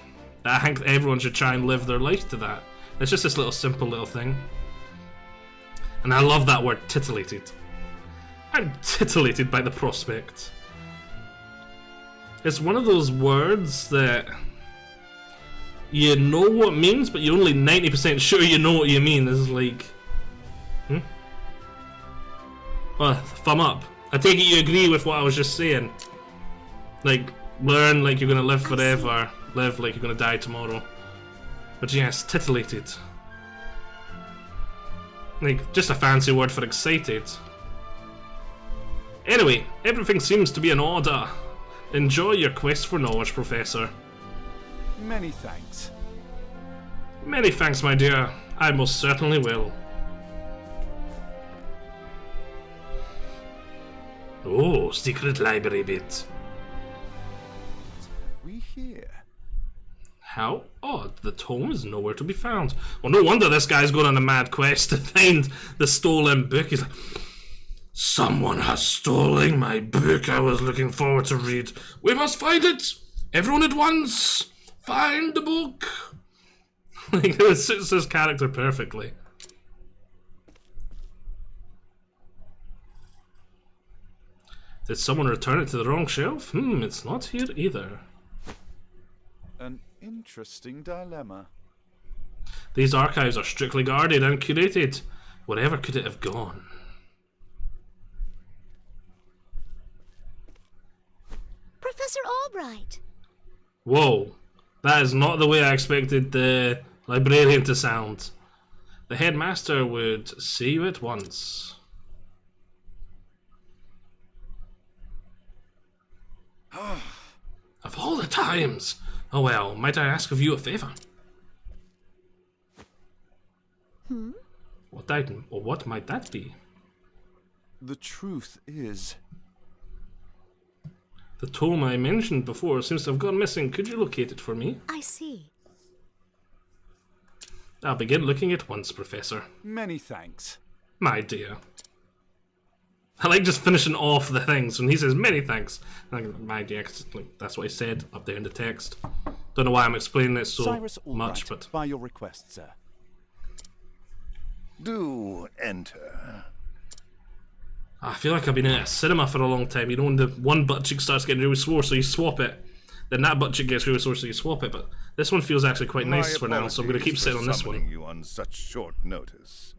I think everyone should try and live their life to that. It's just this little simple little thing. And I love that word, titillated. I'm titillated by the prospect. It's one of those words that you know what it means, but you're only 90% sure you know what you mean. This is like... Well, thumb up. I take it you agree with what I was just saying. Like, learn like you're gonna live forever, live like you're gonna die tomorrow. But yes, titillated. Like, just a fancy word for excited. Anyway, everything seems to be in order. Enjoy your quest for knowledge, Professor. Many thanks. Many thanks, my dear. I most certainly will. Oh, secret library bit. We here. How odd. The tome is nowhere to be found. Well, no wonder this guy's going on a mad quest to find the stolen book. He's like, someone has stolen my book I was looking forward to read. We must find it! Everyone at once! Find the book! Like, it suits his character perfectly. Did someone return it to the wrong shelf? It's not here either. An interesting dilemma. These archives are strictly guarded and curated. Wherever could it have gone? Professor Albright! Whoa. That is not the way I expected the librarian to sound. The headmaster would see you at once. Of all the times! Oh well, might I ask of you a favour? What might that be? The truth is... The tome I mentioned before seems to have gone missing. Could you locate it for me? I see. I'll begin looking at once, Professor. Many thanks. My dear. I like just finishing off the things when he says many thanks. My idea, cause like, that's what he said up there in the text. Don't know why I'm explaining it so Cyrus much, Albright, but by your request, sir. Do enter. I feel like I've been in a cinema for a long time. You know, when the one butt cheek starts getting really sore, so you swap it. Then that butt cheek gets really sore, so you swap it. But this one feels actually quite nice for now, so I'm going to keep sitting on this one. You on such short notice.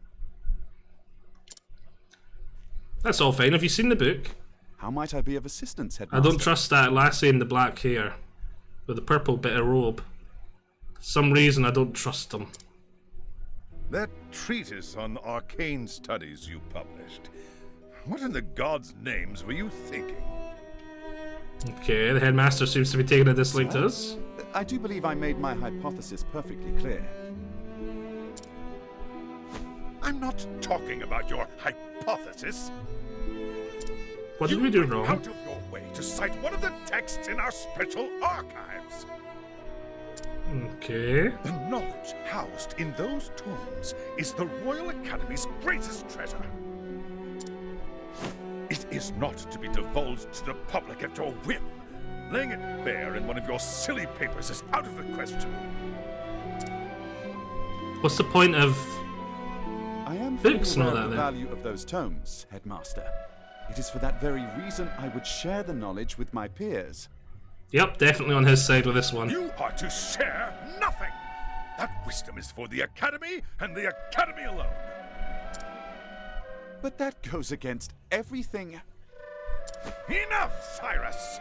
That's all fine. Have you seen the book? How might I be of assistance, I Headmaster? don't trust that lassie in the black hair with the purple bit of robe. For some reason, I don't trust them. That treatise on arcane studies you published. What in the gods' names were you thinking? Okay, the headmaster seems to be taking a dislike to us. I do believe I made my hypothesis perfectly clear. I'm not talking about your hypothesis. What did we do wrong? Out of your way to cite one of the texts in our special archives. Okay. The knowledge housed in those tomes is the Royal Academy's greatest treasure. It is not to be divulged to the public at your whim. Laying it bare in one of your silly papers is out of the question. What's the point of... I am fully books aware and all of the that then? value of those tomes, Headmaster. It is for that very reason I would share the knowledge with my peers. Yep, definitely on his side with this one. You are to share nothing. That wisdom is for the Academy and the Academy alone. But that goes against everything. Enough, Cyrus!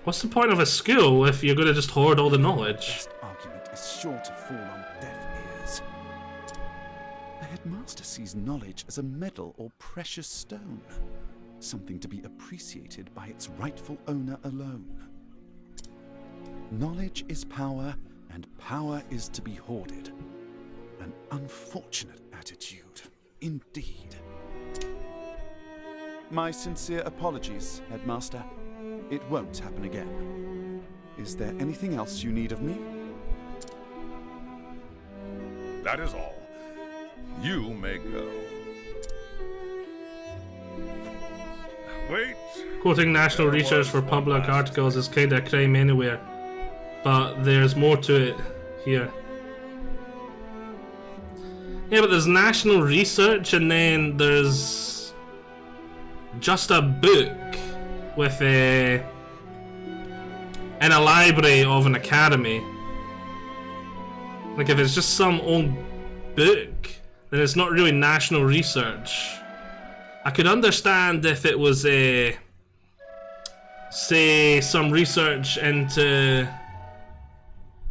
What's the point of a school if you're going to just hoard all the knowledge? This argument is sure to fall on deaf ears. The Headmaster sees knowledge as a medal or precious stone, something to be appreciated by its rightful owner alone. Knowledge is power, and power is to be hoarded. An unfortunate attitude, indeed. My sincere apologies, Headmaster. It won't happen again. Is there anything else you need of me? That is all. You may go. Wait. Quoting national research for public articles is kinda a crime anywhere. But there's more to it here. Yeah, but there's national research and then there's just a book with in a library of an academy. Like if it's just some old book, then it's not really national research. I could understand if it was say some research into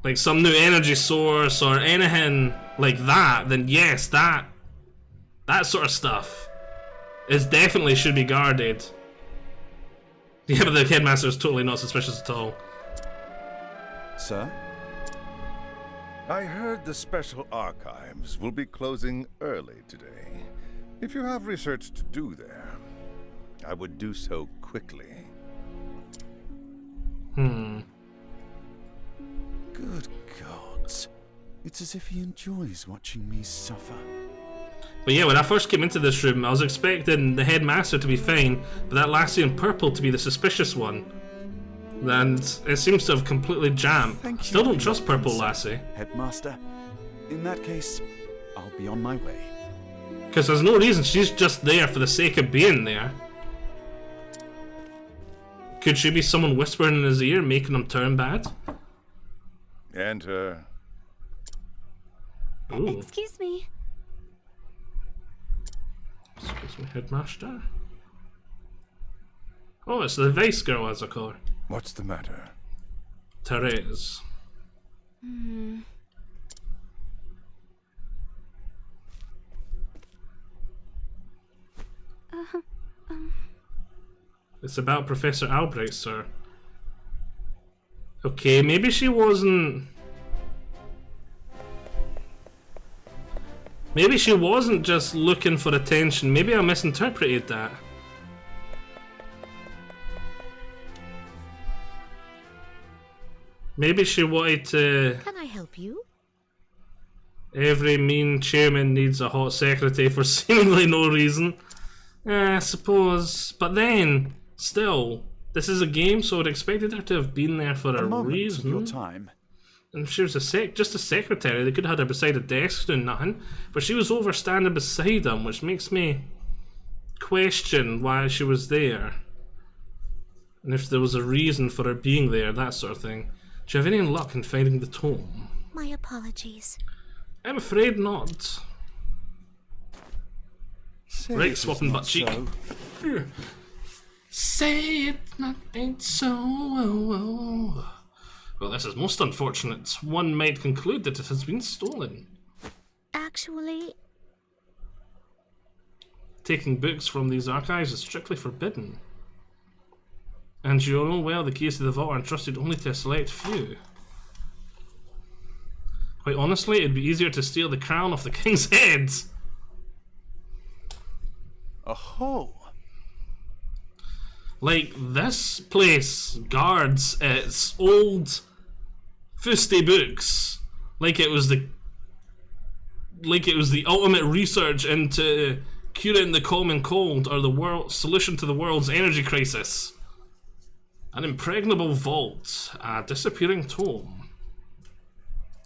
like some new energy source or anything like that, then yes, that sort of stuff is definitely should be guarded. Yeah, but the headmaster is totally not suspicious at all. Sir? I heard the special archives will be closing early today. If you have research to do there, I would do so quickly. Good gods. It's as if he enjoys watching me suffer. But yeah, when I first came into this room, I was expecting the headmaster to be fine, but that lassie in purple to be the suspicious one. And it seems to have completely jammed. Thank you Still don't for trust your purple insight, lassie. Headmaster. In that case, I'll be on my way. Because there's no reason, she's just there for the sake of being there. Could she be someone whispering in his ear, making him turn bad? Enter. Ooh. Excuse me. Excuse me, headmaster. Oh, it's the vice girl, as I call her. What's the matter? Therese. It's about Professor Albright, sir. Okay, maybe she wasn't... Maybe she wasn't just looking for attention. Maybe I misinterpreted that. Maybe she wanted to... Can I help you? Every mean chairman needs a hot secretary for seemingly no reason. I suppose. But then, still, this is a game, so I'd expected her to have been there for a moment reason. of your time. And she was just a secretary. They could have had her beside a desk doing nothing. But she was over standing beside him, which makes me question why she was there. And if there was a reason for her being there, that sort of thing. Do you have any luck in finding the tome? My apologies. I'm afraid not. Say Right, it is swapping not butt cheek. so. Say it not ain't so. Well, this is most unfortunate. One might conclude that it has been stolen. Actually, Taking books from these archives is strictly forbidden. And you know well the keys to the vault are entrusted only to a select few. Quite honestly, it'd be easier to steal the crown off the king's head. Oh. Like, this place guards its old fusty books like it was the ultimate research into curing the common cold or the world solution to the world's energy crisis. An impregnable vault, a disappearing tome.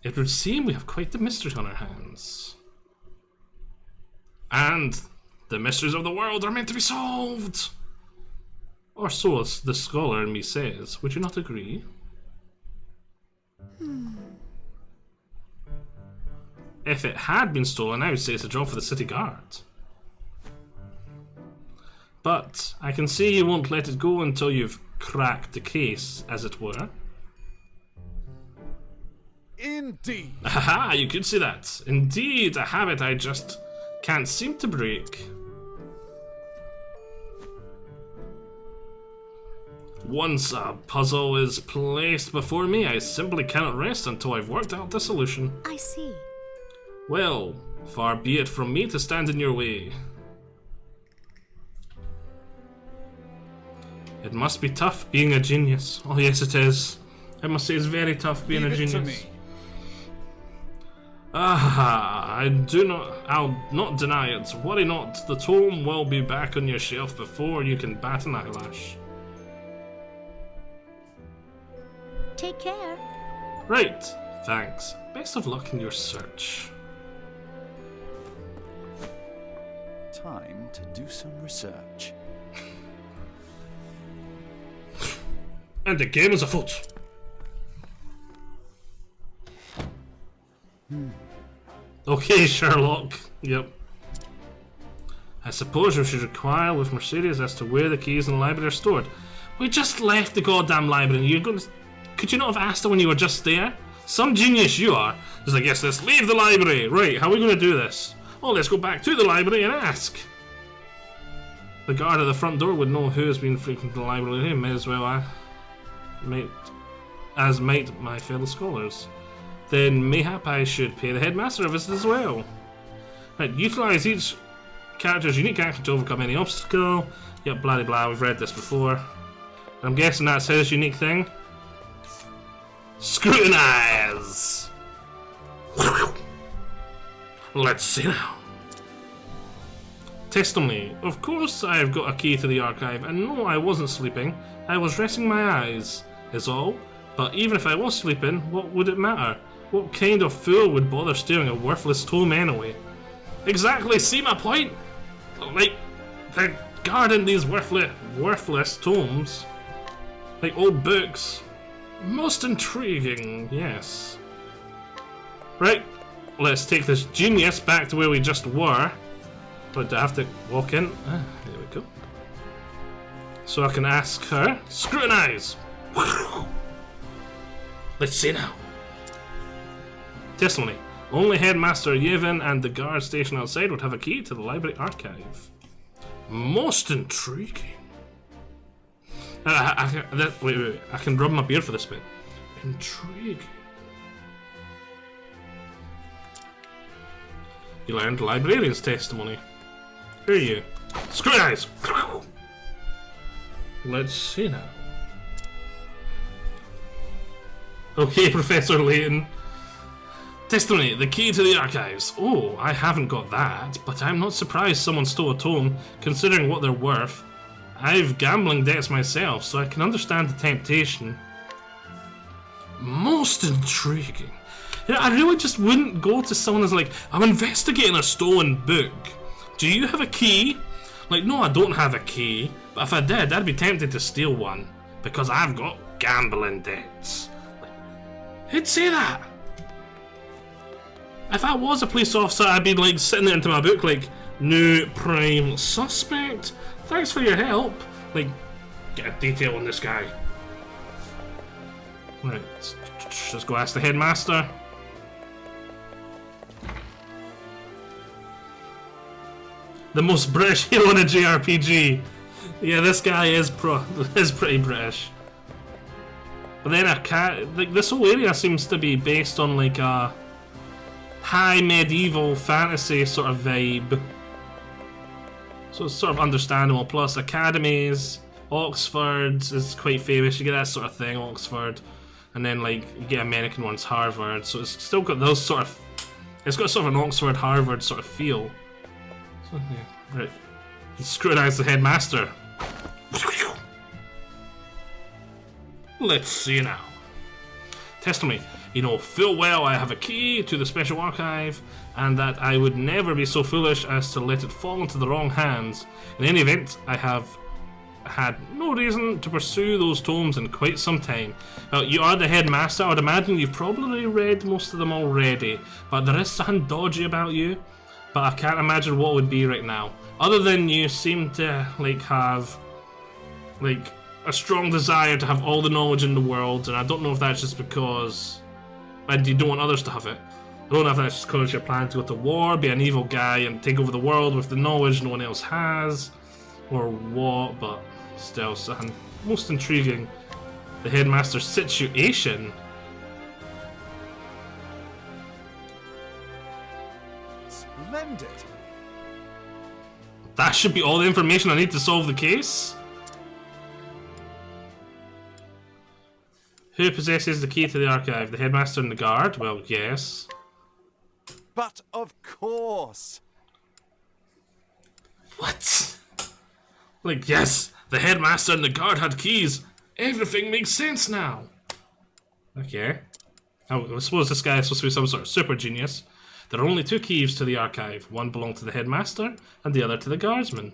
It would seem we have quite the mystery on our hands. And the mysteries of the world are meant to be solved! Or so the scholar in me says. Would you not agree? If it had been stolen, I would say it's a job for the city guard. But I can see you won't let it go until you've cracked the case, as it were. Indeed. Haha, you could say that. Indeed, a habit I just can't seem to break. Once a puzzle is placed before me, I simply cannot rest until I've worked out the solution. I see. Well, far be it from me to stand in your way. It must be tough being a genius. Oh yes, it is. I must say it's very tough being Leave a it genius. to me. I'll not deny it. Worry not, the tome will be back on your shelf before you can bat an eyelash. Take care. Right, thanks. Best of luck in your search. Time to do some research. And the game is afoot. Okay, Sherlock. Yep. I suppose we should inquire with Mercedes as to where the keys in the library are stored. We just left the goddamn library. You're gonna... Could you not have asked her when you were just there? Some genius you are. Just like, yes, let's leave the library. Right, how are we gonna do this? Oh, let's go back to the library and ask. The guard at the front door would know who has been frequenting the library. May as well, as might my fellow scholars. Then mayhap I should pay the headmaster a visit as well. Right, utilise each character's unique action to overcome any obstacle. Yep, blah blah, we've read this before. I'm guessing that's his unique thing. Scrutinize! Let's see now. Testimony. Of course I have got a key to the archive, and no, I wasn't sleeping. I was resting my eyes, is all. But even if I was sleeping, what would it matter? What kind of fool would bother stealing a worthless tome anyway? Exactly, see my point? Like, they're guarding these worthless tomes. Like old books. Most intriguing, yes. Right, let's take this genius back to where we just were. But do I have to walk in? Ah, there we go. So I can ask her. Scrutinize! Let's see now. Testimony. Only Headmaster Yevon and the guard station outside would have a key to the library archive. Most intriguing. Wait. I can rub my beard for this bit. Intriguing. You learned librarian's testimony. Who are you? Scrutinize! Let's see now. Okay, Professor Layton. Testimony, the key to the archives. Oh, I haven't got that, but I'm not surprised someone stole a tome, considering what they're worth. I've gambling debts myself, so I can understand the temptation. Most intriguing. You know, I really just wouldn't go to someone who's like, I'm investigating a stolen book. Do you have a key? Like, no, I don't have a key, but if I did, I'd be tempted to steal one, because I've got gambling debts. Like, who'd say that? If I was a police officer, I'd be like sitting there into my book like, new prime suspect. Thanks for your help. Like, get a detail on this guy. Right, let's go ask the headmaster. The most British hero in a JRPG. Yeah, this guy is pretty British. But then like this whole area seems to be based on like a high medieval fantasy sort of vibe. So it's sort of understandable. Plus academies, Oxford is quite famous. You get that sort of thing, Oxford. And then like you get American ones, Harvard. So it's still got those sort of, it's got sort of an Oxford, Harvard sort of feel. So, yeah, right. Scrutinize the headmaster. Let's see now. Testimony. You know full well I have a key to the special archive, and that I would never be so foolish as to let it fall into the wrong hands. In any event, I have had no reason to pursue those tomes in quite some time. You are the headmaster. I would imagine you've probably read most of them already, but there is something dodgy about you. But I can't imagine what it would be right now. Other than you seem to like have like a strong desire to have all the knowledge in the world, and I don't know if that's just because and you don't want others to have it. I don't know if that's just because you're planning to go to war, be an evil guy, and take over the world with the knowledge no one else has, or what, but still something most intriguing. The headmaster's situation. Splendid. That should be all the information I need to solve the case. Who possesses the key to the archive? The headmaster and the guard? Well, yes. But of course. What? Like, yes, the headmaster and the guard had keys. Everything makes sense now. Okay. I suppose this guy is supposed to be some sort of super genius. There are only two keys to the archive. One belonged to the headmaster, and the other to the guardsman.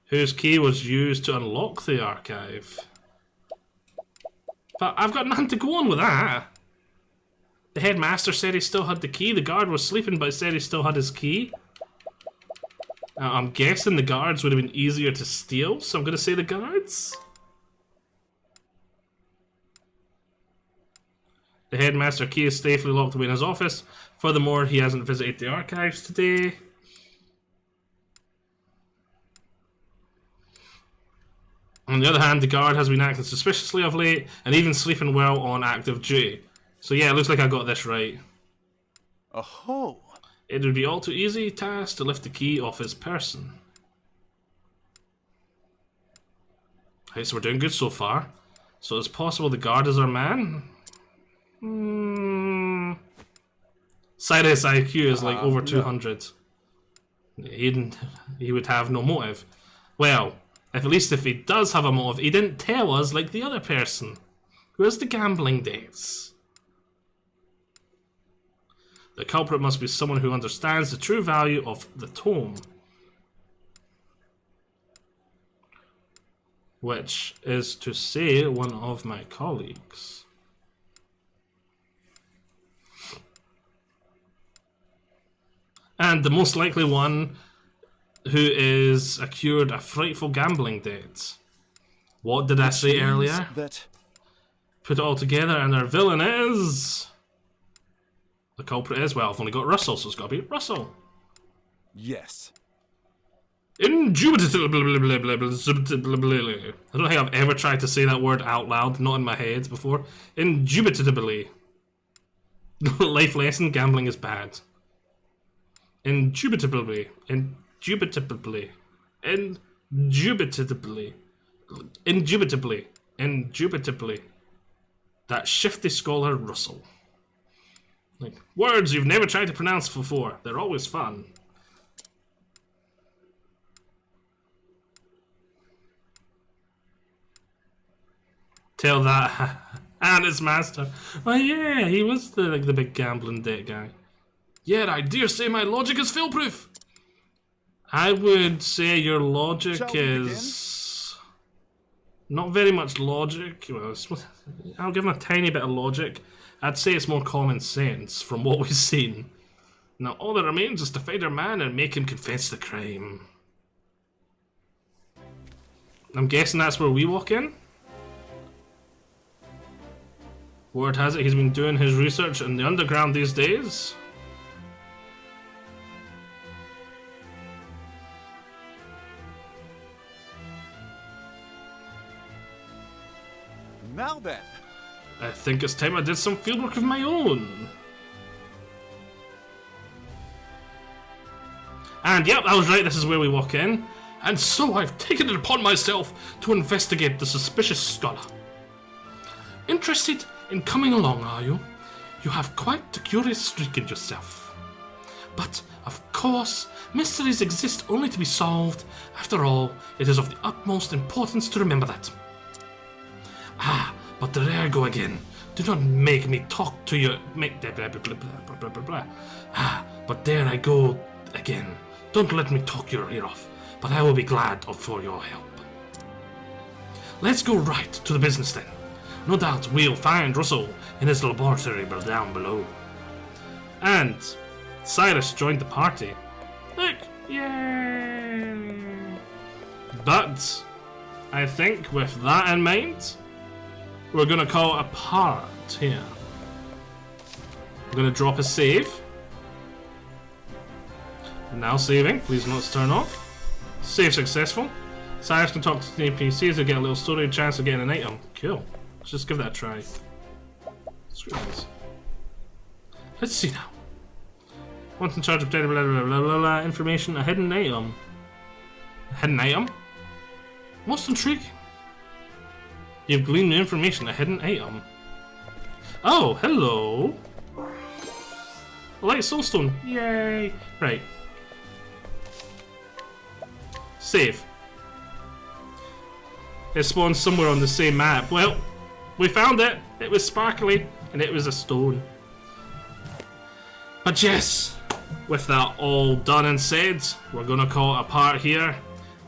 Whose key was used to unlock the archive? But I've got nothing to go on with that. The headmaster said he still had the key. The guard was sleeping, but said he still had his key. I'm guessing the guards would have been easier to steal, so I'm going to say the guards. The headmaster key is safely locked away in his office. Furthermore, he hasn't visited the archives today. On the other hand, the guard has been acting suspiciously of late, and even sleeping well on active duty. So yeah, it looks like I got this right. Oh. It would be all too easy task to lift the key off his person. Okay, so we're doing good so far. So it's possible the guard is our man? Cyrus IQ is like over 200. He would have no motive. Well, at least if he does have a motive, he didn't tell us like the other person. Who has the gambling debts? The culprit must be someone who understands the true value of the tome. Which is to say, one of my colleagues. And the most likely one who is accrued a frightful gambling debt. What did I say earlier? Put it all together and our villain is... The culprit is, well, I've only got Russell, so it's got to be Russell. Yes. Indubitably. I don't think I've ever tried to say that word out loud, not in my head before. Indubitably. Life lesson, gambling is bad. Indubitably. Indubitably. Indubitably. Indubitably. Indubitably. That shifty scholar Russell. Like, words you've never tried to pronounce before. They're always fun. Tell that and his master. Oh yeah, he was the big gambling debt guy. Yet I dare say my logic is foolproof. I would say your logic is not very much logic. Well, I'll give him a tiny bit of logic. I'd say it's more common sense from what we've seen. Now all that remains is to find our man and make him confess the crime. I'm guessing that's where we walk in. Word has it he's been doing his research in the underground these days. Now then. I think it's time I did some fieldwork of my own. And yep, I was right, this is where we walk in. And so I've taken it upon myself to investigate the suspicious scholar. Interested in coming along, are you? You have quite a curious streak in yourself. But, of course, mysteries exist only to be solved. After all, it is of the utmost importance to remember that. Ah, but there I go again. Do not make me talk to you. Make blah blah blah blah blah blah blah. Ah, but there I go again. Don't let me talk your ear off, but I will be glad for your help. Let's go right to the business then. No doubt we'll find Russell in his laboratory down below. And Cyrus joined the party. Look, yay! But I think with that in mind, we're gonna call it a part here. I'm gonna drop a save. Now saving, please not turn off. Save successful. Cyrus can talk to the NPCs to get a little story chance of getting an item. Cool. Let's just give that a try. Screw this. Let's see now. Once in charge of blah blah blah blah blah blah information, a hidden item. A hidden item? Most intriguing. You've gleaned new information, a hidden item. Oh, hello. Light soulstone. Yay. Right. Save. It spawns somewhere on the same map. Well, we found it. It was sparkly, and it was a stone. But yes, with that all done and said, we're gonna call it a part here.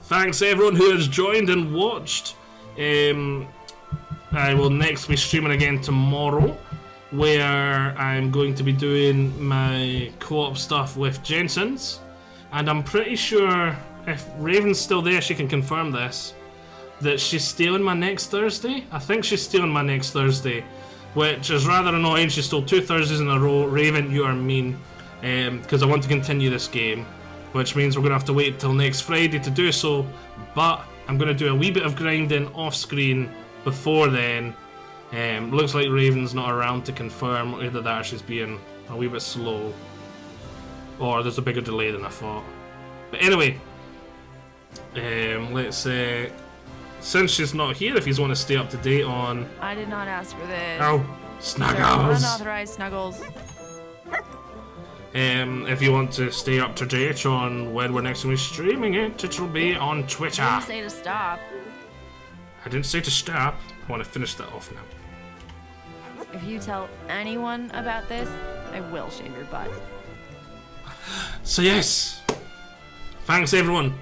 Thanks everyone who has joined and watched. I will next be streaming again tomorrow, where I'm going to be doing my co-op stuff with Jensen's, and I'm pretty sure if Raven's still there, she can confirm this, that she's stealing my next Thursday. I think she's stealing my next Thursday, which is rather annoying. She stole 2 Thursdays in a row. Raven, you are mean, because I want to continue this game, which means we're going to have to wait till next Friday to do so, but I'm going to do a wee bit of grinding off screen before then. Looks like Raven's not around to confirm either that or she's being a wee bit slow, or there's a bigger delay than I thought. But anyway, let's say, since she's not here, if you want to stay up to date on... I did not ask for this. Oh, Snuggles! Unauthorized Snuggles. If you want to stay up to date on when we're next going to be streaming it, it'll be on Twitter. I didn't say to stop. I didn't say to stop. I want to finish that off now. If you tell anyone about this, I will shave your butt. So yes, thanks everyone.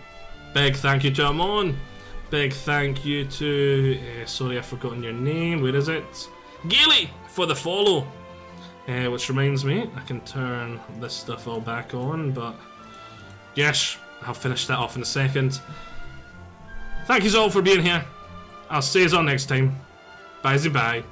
Big thank you to Amon. Big thank you to, sorry I've forgotten your name, where is it? Gailey for the follow. Which reminds me, I can turn this stuff all back on, but yes, I'll finish that off in a second. Thank you all for being here. I'll see you all next time. Bye-bye.